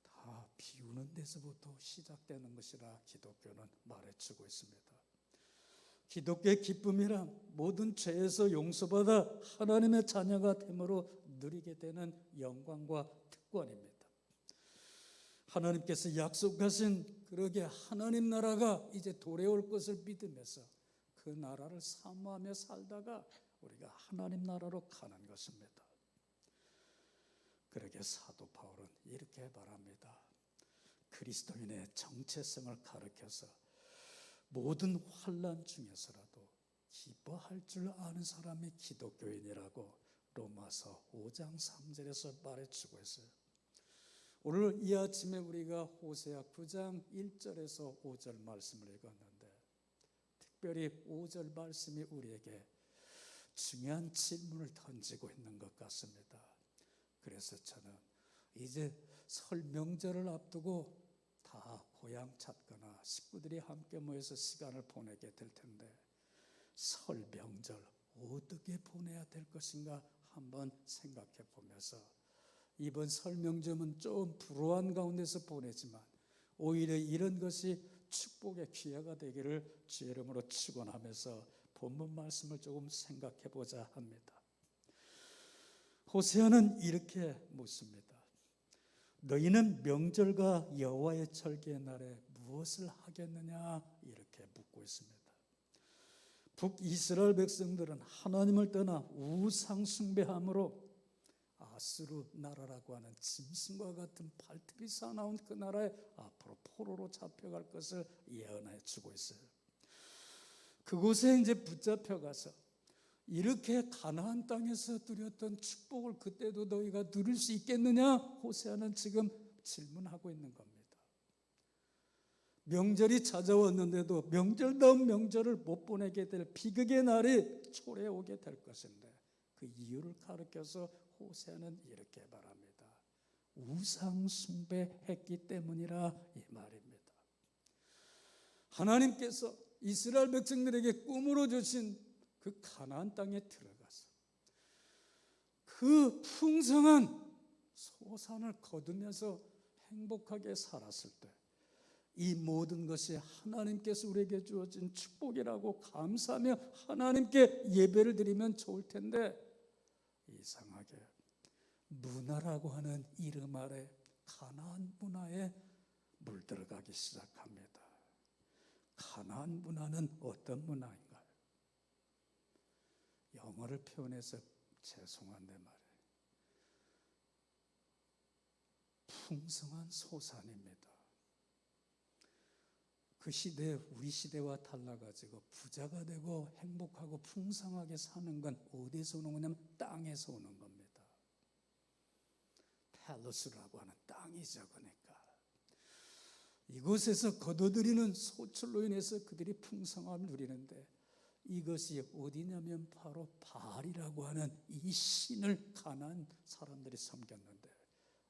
다 비우는 데서부터 시작되는 것이라 기독교는 말해주고 있습니다. 기독교의 기쁨이란 모든 죄에서 용서받아 하나님의 자녀가 됨으로 누리게 되는 영광과 특권입니다. 하나님께서 약속하신 그러게 하나님 나라가 이제 도래올 것을 믿으면서 그 나라를 사모하며 살다가 우리가 하나님 나라로 가는 것입니다. 그러게 사도 바울은 이렇게 말합니다. 그리스도인의 정체성을 가르쳐서 모든 환난 중에서라도 기뻐할 줄 아는 사람이 기독교인이라고 로마서 5장 3절에서 말해주고 있어요. 오늘 이 아침에 우리가 호세아 9장 1절에서 5절 말씀을 읽었는데, 특별히 5절 말씀이 우리에게 중요한 질문을 던지고 있는 것 같습니다. 그래서 저는 이제 설 명절을 앞두고 다 고향 찾거나 식구들이 함께 모여서 시간을 보내게 될 텐데, 설 명절 어떻게 보내야 될 것인가 한번 생각해 보면서 이번 설 명절은 좀 불우한 가운데서 보내지만 오히려 이런 것이 축복의 기회가 되기를 주의 이름으로 축원하면서 본문 말씀을 조금 생각해 보자 합니다. 호세아는 이렇게 묻습니다. 너희는 명절과 여호와의 절기의 날에 무엇을 하겠느냐 이렇게 묻고 있습니다. 북이스라엘 백성들은 하나님을 떠나 우상 숭배함으로 아수르 나라라고 하는 짐승과 같은 발톱이 사나운 그 나라에 앞으로 포로로 잡혀갈 것을 예언해 주고 있어요. 그곳에 이제 붙잡혀가서 이렇게 가나안 땅에서 누렸던 축복을 그때도 너희가 누릴 수 있겠느냐? 호세아는 지금 질문하고 있는 겁니다. 명절이 찾아왔는데도 명절다운 명절을 못 보내게 될 비극의 날이 초래오게 될 것인데 그 이유를 가르쳐서 호세아는 이렇게 말합니다. 우상 숭배했기 때문이라 이 말입니다. 하나님께서 이스라엘 백성들에게 꿈으로 주신 그 가나안 땅에 들어가서 그 풍성한 소산을 거두면서 행복하게 살았을 때 이 모든 것이 하나님께서 우리에게 주어진 축복이라고 감사하며 하나님께 예배를 드리면 좋을 텐데, 이상하게 문화라고 하는 이름 아래 가나안 문화에 물들어가기 시작합니다. 가나안 문화는 어떤 문화인가요? 영어를 표현해서 죄송한데 말이에요. 풍성한 소산입니다. 그 시대, 우리 시대와 달라가지고 부자가 되고 행복하고 풍성하게 사는 건 어디서 오는 거냐면 땅에서 오는 겁니다. 팰러스라고 하는 땅이죠. 그러니까 이곳에서 거둬들이는 소출로 인해서 그들이 풍성함을 누리는데, 이것이 어디냐면 바로 바알이라고 하는 이 신을 가나안 사람들이 섬겼는데,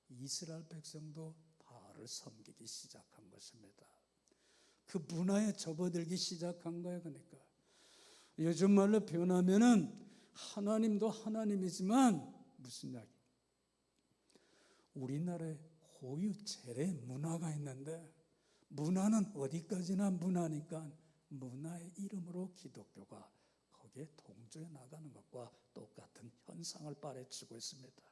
이스라엘 백성도 바알을 섬기기 시작한 것입니다. 그 문화에 접어들기 시작한 거예요. 그러니까 요즘 말로 표현하면은 하나님도 하나님이지만 무슨 이야기? 우리나라에 호유 재래 문화가 있는데, 문화는 어디까지나 문화니까 문화의 이름으로 기독교가 거기에 동조해 나가는 것과 똑같은 현상을 발해치고 있습니다.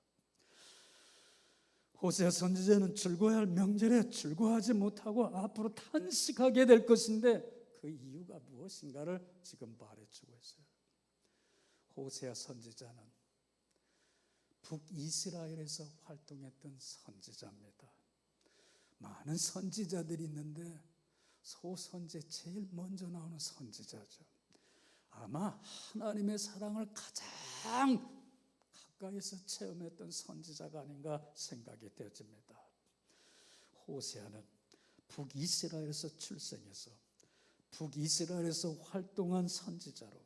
호세아 선지자는 즐거워야 할 명절에 즐거워하지 못하고 앞으로 탄식하게 될 것인데, 그 이유가 무엇인가를 지금 말해주고 있어요. 호세아 선지자는 북이스라엘에서 활동했던 선지자입니다. 많은 선지자들이 있는데 소선지 제일 먼저 나오는 선지자죠. 아마 하나님의 사랑을 가장 가까이서 체험했던 선지자가 아닌가 생각이 되어집니다. 호세아는 북이스라엘에서 출생해서 북이스라엘에서 활동한 선지자로,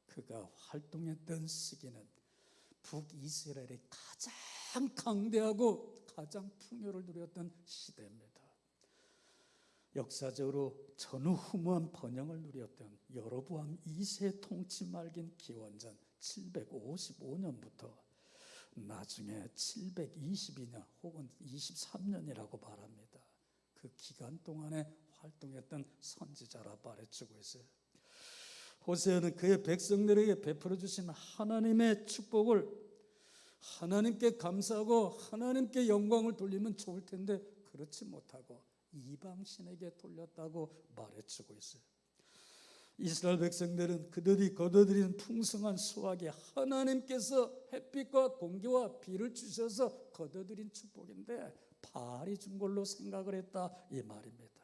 그가 활동했던 시기는 북이스라엘이 가장 강대하고 가장 풍요를 누렸던 시대입니다. 역사적으로 전후무한 번영을 누렸던 여로보암 2세 통치 말긴 기원전 755년부터 나중에 722년 혹은 23년이라고 말합니다. 그 기간 동안에 활동했던 선지자라 말해주고 있어요. 호세아는 그의 백성들에게 베풀어 주신 하나님의 축복을 하나님께 감사하고 하나님께 영광을 돌리면 좋을 텐데 그렇지 못하고 이방신에게 돌렸다고 말해주고 있어요. 이스라엘 백성들은 그들이 거둬들인 풍성한 수확이 하나님께서 햇빛과 공기와 비를 주셔서 거둬들인 축복인데 바알이 준 걸로 생각을 했다 이 말입니다.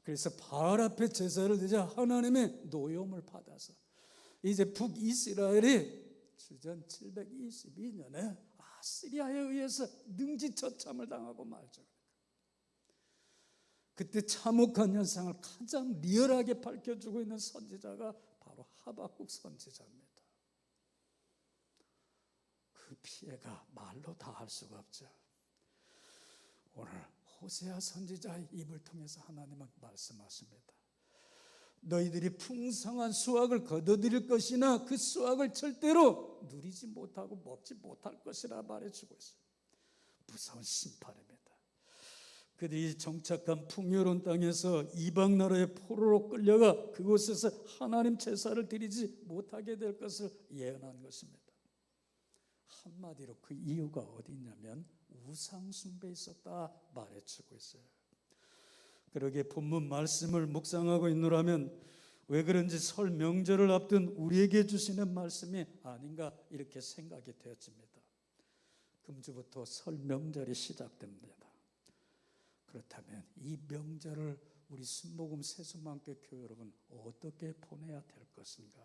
그래서 바알 앞에 제사를 드자 하나님의 노여움을 받아서 이제 북이스라엘이 주전 722년에 아시리아에 의해서 능지처참을 당하고 말죠. 그때 참혹한 현상을 가장 리얼하게 밝혀주고 있는 선지자가 바로 하박국 선지자입니다. 그 피해가 말로 다 할 수가 없죠. 오늘 호세아 선지자의 입을 통해서 하나님은 말씀하십니다. 너희들이 풍성한 수확을 거둬들일 것이나 그 수확을 절대로 누리지 못하고 먹지 못할 것이라 말해주고 있어요. 무서운 심판입니다. 그들이 정착한 풍요로운 땅에서 이방 나라의 포로로 끌려가 그곳에서 하나님 제사를 드리지 못하게 될 것을 예언한 것입니다. 한마디로 그 이유가 어디 있냐면 우상 숭배에 있었다 말해주고 있어요. 그러게 본문 말씀을 묵상하고 있노라면 왜 그런지 설 명절을 앞둔 우리에게 주시는 말씀이 아닌가 이렇게 생각이 되어집니다. 금주부터 설 명절이 시작됩니다. 그렇다면 이 명절을 우리 순복음 세수만교 교회 여러분 어떻게 보내야 될 것인가?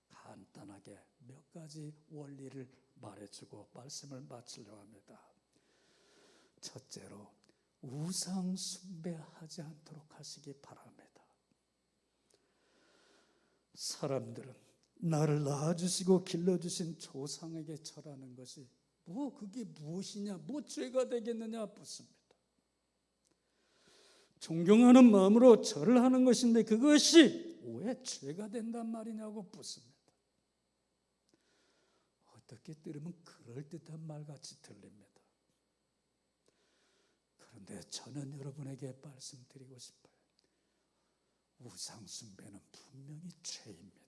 간단하게 몇 가지 원리를 말해주고 말씀을 마치려고 합니다. 첫째로 우상 숭배하지 않도록 하시기 바랍니다. 사람들은 나를 낳아주시고 길러주신 조상에게 절하는 것이 뭐 그게 무엇이냐, 뭐 죄가 되겠느냐 묻습니다. 존경하는 마음으로 절을 하는 것인데 그것이 왜 죄가 된단 말이냐고 묻습니다. 어떻게 들으면 그럴듯한 말같이 들립니다. 그런데 저는 여러분에게 말씀드리고 싶어요. 우상 숭배는 분명히 죄입니다.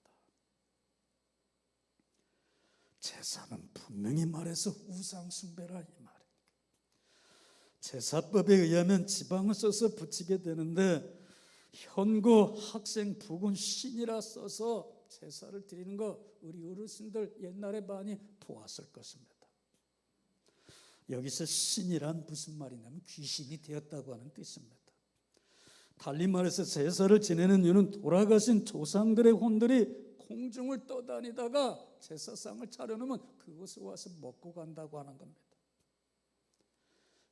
제사는 분명히 말해서 우상 숭배라 이 말이에요. 제사법에 의하면 지방을 써서 붙이게 되는데 현고, 학생, 부군, 신이라 써서 제사를 드리는 거 우리 어르신들 옛날에 많이 보았을 것입니다. 여기서 신이란 무슨 말이냐면 귀신이 되었다고 하는 뜻입니다. 달리 말해서 제사를 지내는 이유는 돌아가신 조상들의 혼들이 공중을 떠다니다가 제사상을 차려놓으면 그곳에 와서 먹고 간다고 하는 겁니다.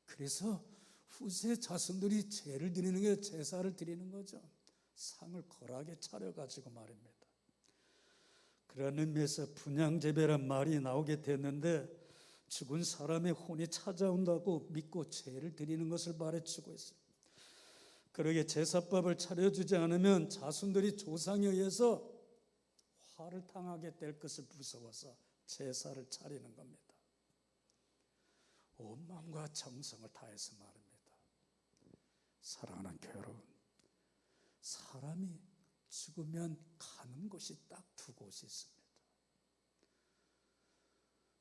그래서 후세 자손들이 제를 드리는 게 제사를 드리는 거죠. 상을 거하게 차려가지고 말입니다. 그런 의미에서 분향제배란 말이 나오게 됐는데 죽은 사람의 혼이 찾아온다고 믿고 제를 드리는 것을 말해주고 있어요. 그러게 제사법을 차려주지 않으면 자손들이 조상에 의해서 화를 당하게 될 것을 무서워서 제사를 차리는 겁니다. 온 마음과 정성을 다해서 말입니다. 사랑하는 여러분, 사람이 죽으면 가는 곳이 딱 두 곳이 있습니다.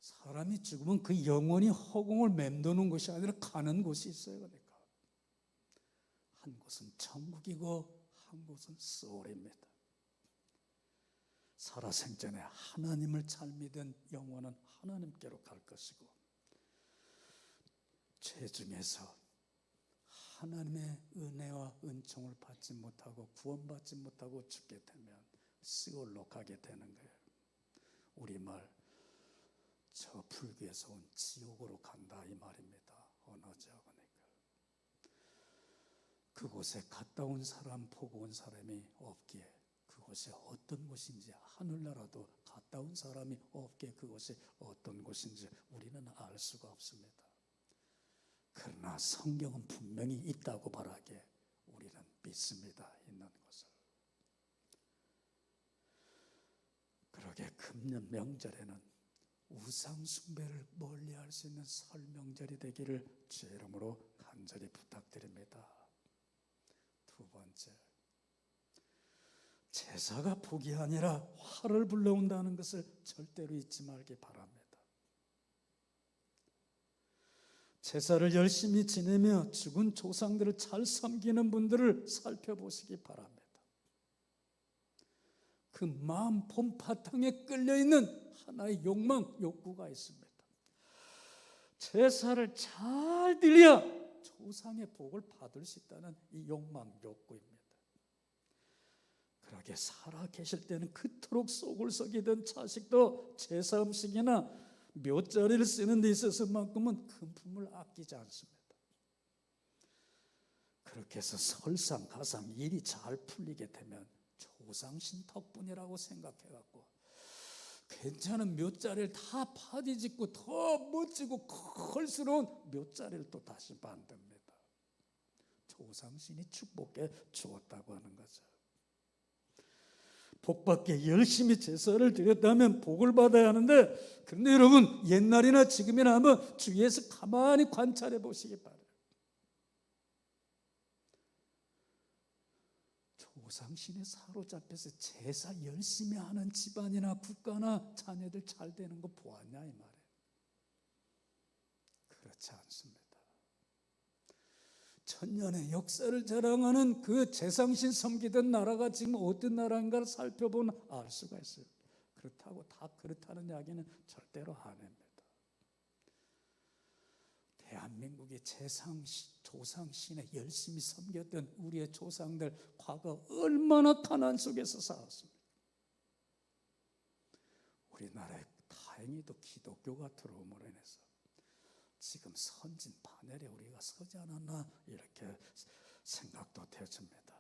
사람이 죽으면 그 영혼이 허공을 맴도는 곳이 아니라 가는 곳이 있어요. 그러니까 한 곳은 천국이고 한 곳은 소울입니다. 살아생전에 하나님을 잘 믿은 영혼은 하나님께로 갈 것이고, 죄 중에서 하나님의 은혜와 은총을 받지 못하고 구원받지 못하고 죽게 되면 시올로 가게 되는 거예요. 우리말 저 불교에서 온 지옥으로 간다 이 말입니다. 언어죠. 그러니까 그곳에 갔다 온 사람, 보고 온 사람이 없기에 그곳이 어떤 곳인지, 하늘나라도 갔다 온 사람이 없기에 그곳이 어떤 곳인지 우리는 알 수가 없습니다. 그러나 성경은 분명히 있다고 말하기에 우리는 믿습니다. 있는 것을. 그러게 금년 명절에는 우상 숭배를 멀리할 수 있는 설 명절이 되기를 주의 이름으로 간절히 부탁드립니다. 두 번째, 제사가 복이 아니라 화를 불러온다는 것을 절대로 잊지 말기 바랍니다. 제사를 열심히 지내며 죽은 조상들을 잘 섬기는 분들을 살펴보시기 바랍니다. 그 마음 봄바탕에 끌려있는 하나의 욕망, 욕구가 있습니다. 제사를 잘 드려야 조상의 복을 받을 수 있다는 이 욕망, 욕구입니다. 그러게 살아 계실 때는 그토록 속을 썩이던 자식도 제사 음식이나 묘자리를 쓰는 데 있어서만큼은 금품을 아끼지 않습니다. 그렇게 해서 설상가상 일이 잘 풀리게 되면 조상신 덕분이라고 생각해갖고 괜찮은 묘자리를 다 파뒤집고 더 멋지고 컬스러운 묘자리를 또 다시 만듭니다. 조상신이 축복해 주었다고 하는 거죠. 복받게 열심히 제사를 드렸다면 복을 받아야 하는데, 그런데 여러분 옛날이나 지금이나 한번 주위에서 가만히 관찰해 보시기 바랍니다. 조상신에 사로잡혀서 제사 열심히 하는 집안이나 국가나 자녀들 잘 되는 거 보았냐 이 말이에요. 그렇지 않습니다. 천년의 역사를 자랑하는 그 제상신 섬기던 나라가 지금 어떤 나라인가를 살펴보면 알 수가 있어요. 그렇다고 다 그렇다는 이야기는 절대로 아닙니다. 대한민국의 조상신에 열심히 섬겼던 우리의 조상들, 과거 얼마나 가난 속에서 살았습니다. 우리나라에 다행히도 기독교가 들어옴으로 인해서 지금 선진 파넬에 우리가 서지 않았나 이렇게 생각도 되어집니다.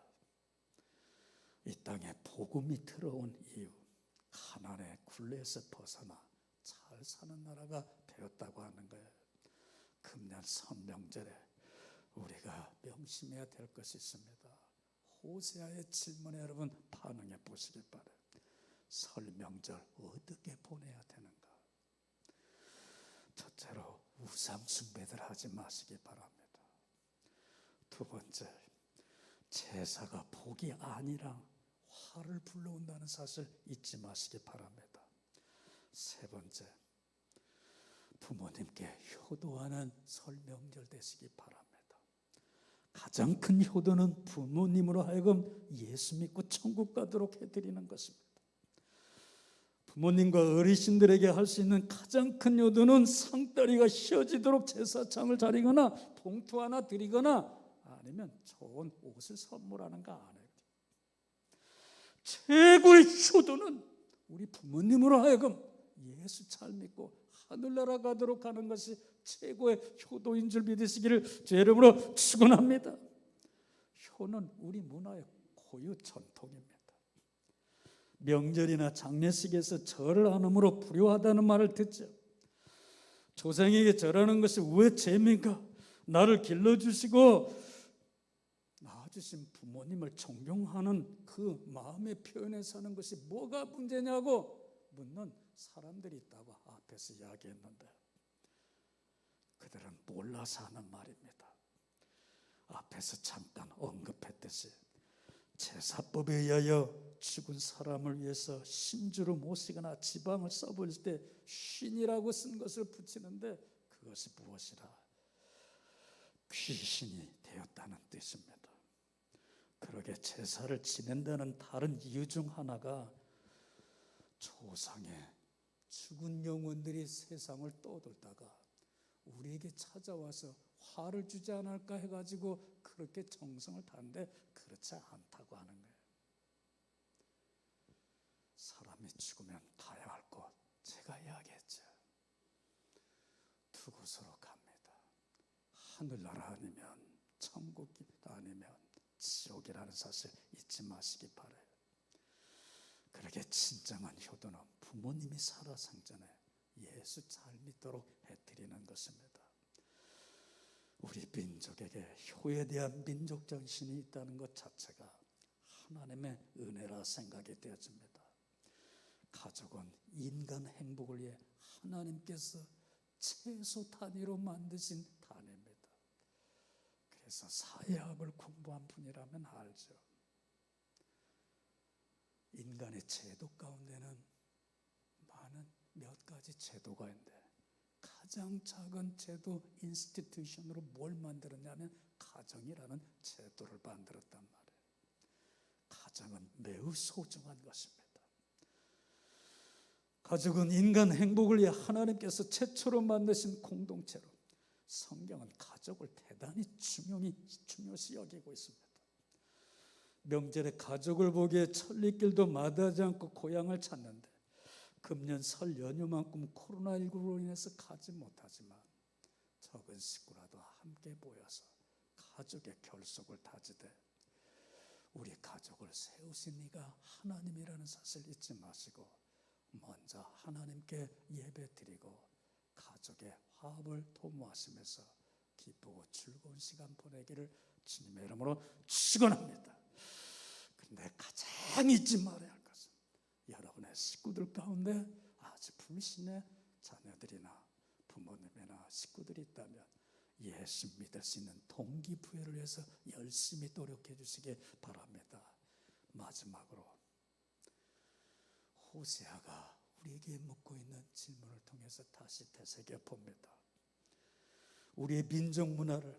이 땅에 복음이 들어온 이유, 가난의 굴레에서 벗어나 잘 사는 나라가 되었다고 하는 거예요. 금년 선명절에 우리가 명심해야 될 것이 있습니다. 호세아의 질문에 여러분 반응해 보시길 바라요. 설 명절 어떻게 보내야 되는가? 첫째로 우상 숭배들 하지 마시기 바랍니다. 두 번째, 제사가 복이 아니라 화를 불러온다는 사실 잊지 마시기 바랍니다. 세 번째, 부모님께 효도하는 설 명절 되시기 바랍니다. 가장 큰 효도는 부모님으로 하여금 예수 믿고 천국 가도록 해드리는 것입니다. 부모님과 어르신들에게 할 수 있는 가장 큰 효도는 상다리가 휘어지도록 제사창을 차리거나 봉투 하나 드리거나 아니면 좋은 옷을 선물하는 거 안 해요. 최고의 효도는 우리 부모님으로 하여금 예수 잘 믿고 하늘나라 가도록 하는 것이 최고의 효도인 줄 믿으시기를 제 이름으로 축원합니다. 효는 우리 문화의 고유 전통입니다. 명절이나 장례식에서 절을 안 함으로 불효하다는 말을 듣죠. 조상에게 절하는 것이 왜 죄입니까? 나를 길러주시고 낳아주신 부모님을 존경하는 그 마음의 표현에 사는 것이 뭐가 문제냐고 묻는 사람들이 있다고 앞에서 이야기했는데 그들은 몰라서 하는 말입니다. 앞에서 잠깐 언급했듯이 제사법에 의하여 죽은 사람을 위해서 신주로 모시거나 지방을 써버릴 때 쉰이라고 쓴 것을 붙이는데 그것이 무엇이라? 귀신이 되었다는 뜻입니다. 그러게 제사를 지낸다는 다른 이유 중 하나가 조상의 죽은 영혼들이 세상을 떠돌다가 우리에게 찾아와서 화를 주지 않을까 해가지고 그렇게 정성을 다하는데 그렇지 않다고 하는 거예요. 사람이 죽으면 가야 할 곳 제가 이야기했죠. 두 곳으로 갑니다. 하늘나라 아니면 천국 아니면 지옥이라는 사실 잊지 마시기 바라요. 그렇게 진정한 효도는 부모님이 살아생전에 예수 잘 믿도록 해드리는 것입니다. 우리 민족에게 효에 대한 민족 정신이 있다는 것 자체가 하나님의 은혜라 생각이 되어집니다. 가족은 인간 행복을 위해 하나님께서 최소 단위로 만드신 단위입니다. 그래서 사회학을 공부한 분이라면 알죠. 인간의 제도 가운데는 많은 몇 가지 제도가 있는데 가장 작은 제도 인스티튜션으로 뭘 만들었냐면 가정이라는 제도를 만들었단 말이에요. 가정은 매우 소중한 것입니다. 가족은 인간 행복을 위해 하나님께서 최초로 만드신 공동체로 성경은 가족을 대단히 중요시 여기고 있습니다. 명절에 가족을 보기에 천리길도 마다하지 않고 고향을 찾는데 금년 설 연휴만큼 코로나19로 인해서 가지 못하지만 적은 식구라도 함께 모여서 가족의 결속을 다지되 우리 가족을 세우신 이가 하나님이라는 사실 잊지 마시고 먼저 하나님께 예배 드리고 가족의 화합을 도모하시면서 기쁘고 즐거운 시간 보내기를 주님의 이름으로 축원합니다. 그런데 가장 잊지 말아야 할 것은 여러분의 식구들 가운데 아주 불신의 자녀들이나 부모님이나 식구들이 있다면 예수 믿을 수 있는 동기부여를 위해서 열심히 노력해 주시기 바랍니다. 마지막으로 호세아가 우리에게 묻고 있는 질문을 통해서 다시 되새겨 봅니다. 우리의 민족 문화를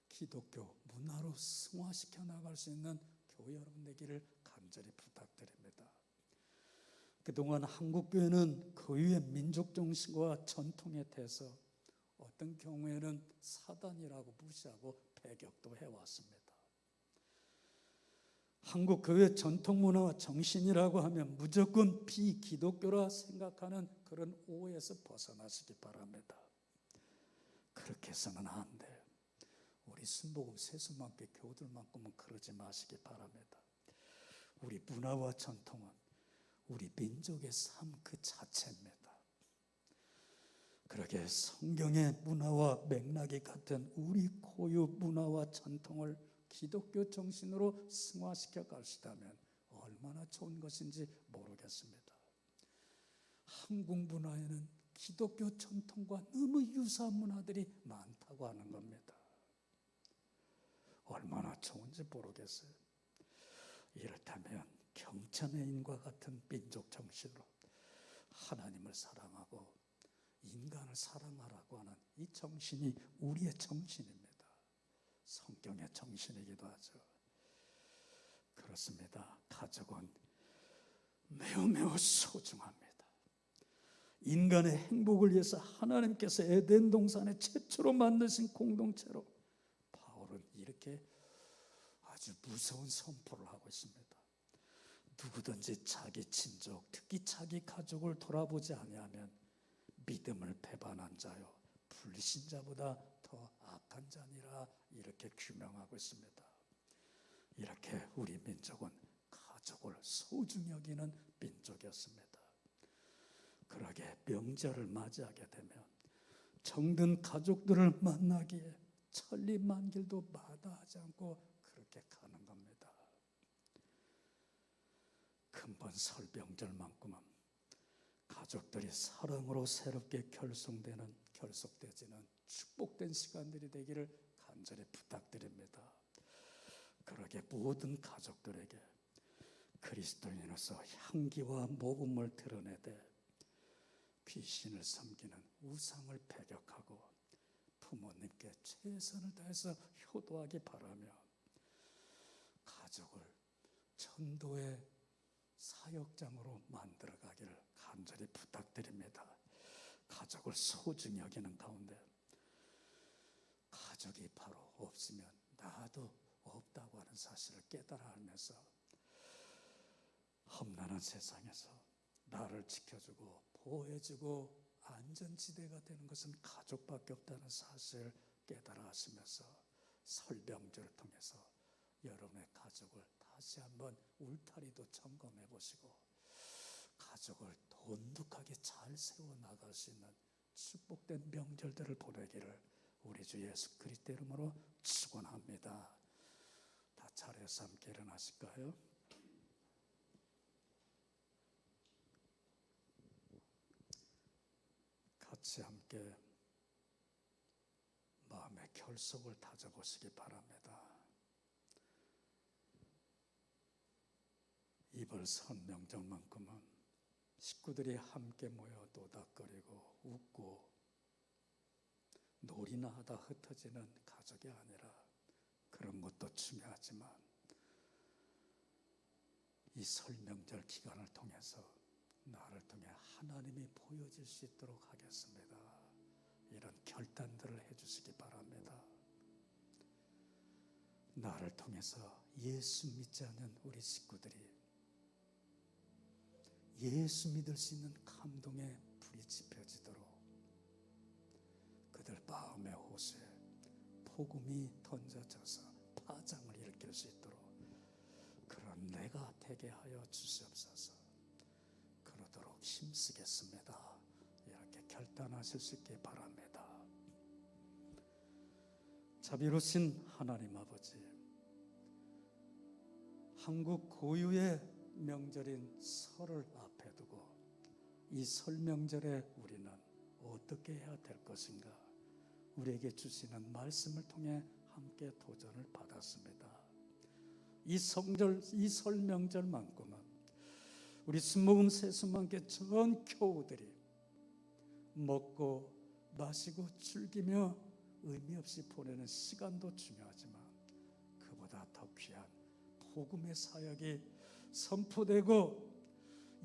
기독교 문화로 승화시켜 나갈 수 있는 교회 여러분 되기를 간절히 부탁드립니다. 그동안 한국교회는 고유의 민족 정신과 전통에 대해서 어떤 경우에는 사단이라고 무시하고 배격도 해왔습니다. 한국 교회 전통 문화와 정신이라고 하면 무조건 비기독교라 생각하는 그런 오해에서 벗어나시기 바랍니다. 그렇게 해서는 안 돼요. 우리 순복음 세수만교 교우들만큼은 그러지 마시기 바랍니다. 우리 문화와 전통은 우리 민족의 삶 그 자체입니다. 그러게 성경의 문화와 맥락이 같은 우리 고유 문화와 전통을 기독교 정신으로 승화시켜 가시다면 얼마나 좋은 것인지 모르겠습니다. 한국 문화에는 기독교 전통과 너무 유사한 문화들이 많다고 하는 겁니다. 얼마나 좋은지 모르겠어요. 이렇다면 경천의인과 같은 민족 정신으로 하나님을 사랑하고 인간을 사랑하라고 하는 이 정신이 우리의 정신입니다. 성경의 정신이기도 하죠. 그렇습니다. 가족은 매우 소중합니다. 인간의 행복을 위해서 하나님께서 에덴 동산에 최초로 만드신 공동체로 바울은 이렇게 아주 무서운 선포를 하고 있습니다. 누구든지 자기 친족, 특히 자기 가족을 돌아보지 아니하면 믿음을 배반한 자요 불신자보다 더 악한 자니라, 이렇게 규명하고 있습니다. 이렇게 우리 민족은 가족을 소중히 여기는 민족이었습니다. 그러게 명절을 맞이하게 되면 정든 가족들을 만나기에 천리만길도 마다하지 않고 그렇게 가는 겁니다. 근본 설 명절만큼은 가족들이 사랑으로 새롭게 결속되지는 축복된 시간들이 되기를 간절히 부탁드립니다. 그러게 모든 가족들에게 그리스도인으로서 향기와 모범을 드러내되 귀신을 섬기는 우상을 배격하고 부모님께 최선을 다해서 효도하기 바라며 가족을 전도의 사역장으로 만들어가기를 간절히 부탁드립니다. 가족을 소중히 여기는 가운데 가족이 바로 없으면 나도 없다고 하는 사실을 깨달아 알면서 험난한 세상에서 나를 지켜주고 보호해주고 안전지대가 되는 것은 가족밖에 없다는 사실을 깨달아 하시면서 설 명절을 통해서 여러분의 가족을 다시 한번 울타리도 점검해 보시고 가족을 돈독하게 잘 세워나갈 수 있는 축복된 명절들을 보내기를 우리 주 예수 그리스도 이름으로 축원합니다. 다 차려서 함께 일어나실까요? 같이 함께 마음의 결속을 다져보시기 바랍니다. 이번 설 명절만큼은 식구들이 함께 모여 노닥거리고 웃고 놀이나 하다 흩어지는 가족이 아니라 그런 것도 중요하지만 이 설 명절 기간을 통해서 나를 통해 하나님이 보여질 수 있도록 하겠습니다. 이런 결단들을 해주시기 바랍니다. 나를 통해서 예수 믿지 않는 우리 식구들이 예수 믿을 수 있는 감동의 불이 지펴지도록 그들 마음의 호수에 복음이 던져져서 파장을 일으킬 수 있도록 그런 내가 되게 하여 주시옵소서. 그러도록 힘쓰겠습니다. 이렇게 결단하실 수 있게 바랍니다. 자비로우신 하나님 아버지, 한국 고유의 명절인 설을 앞에 두고 이 설 명절에 우리는 어떻게 해야 될 것인가, 우리에게 주시는 말씀을 통해 함께 도전을 받았습니다. 이 설 명절만큼은 우리 순복음 세수만께 전 교우들이 먹고 마시고 즐기며 의미 없이 보내는 시간도 중요하지만 그보다 더 귀한 복음의 사역이 선포되고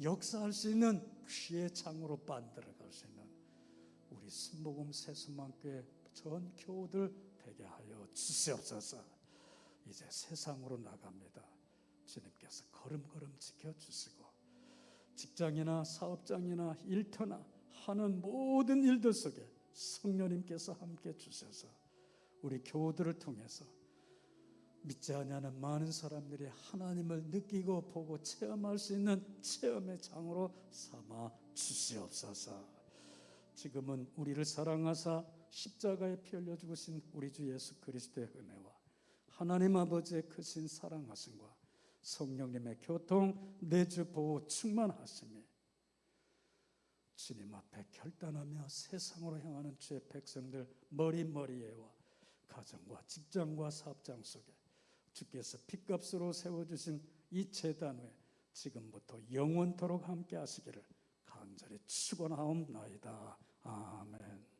역사할 수 있는 귀의 장으로 만들어갈 수 있는 우리 순복음 세수만교회 전 교우들 되게 하여 주시옵소서. 이제 세상으로 나갑니다. 주님께서 걸음걸음 지켜주시고 직장이나 사업장이나 일터나 하는 모든 일들 속에 성령님께서 함께 주셔서 우리 교우들을 통해서 믿지 않는 많은 사람들이 하나님을 느끼고 보고 체험할 수 있는 체험의 장으로 삼아 주시옵소서. 지금은 우리를 사랑하사 십자가에 피 흘려 죽으신 우리 주 예수 그리스도의 은혜와 하나님 아버지의 크신 사랑하심과 성령님의 교통 내주 보호 충만하심이 주님 앞에 결단하며 세상으로 향하는 주의 백성들 머리머리에와 가정과 직장과 사업장 속에 주께서 핏값으로 세워주신 이 제단 위에 지금부터 영원토록 함께 하시기를 간절히 축원하옵나이다. 아멘.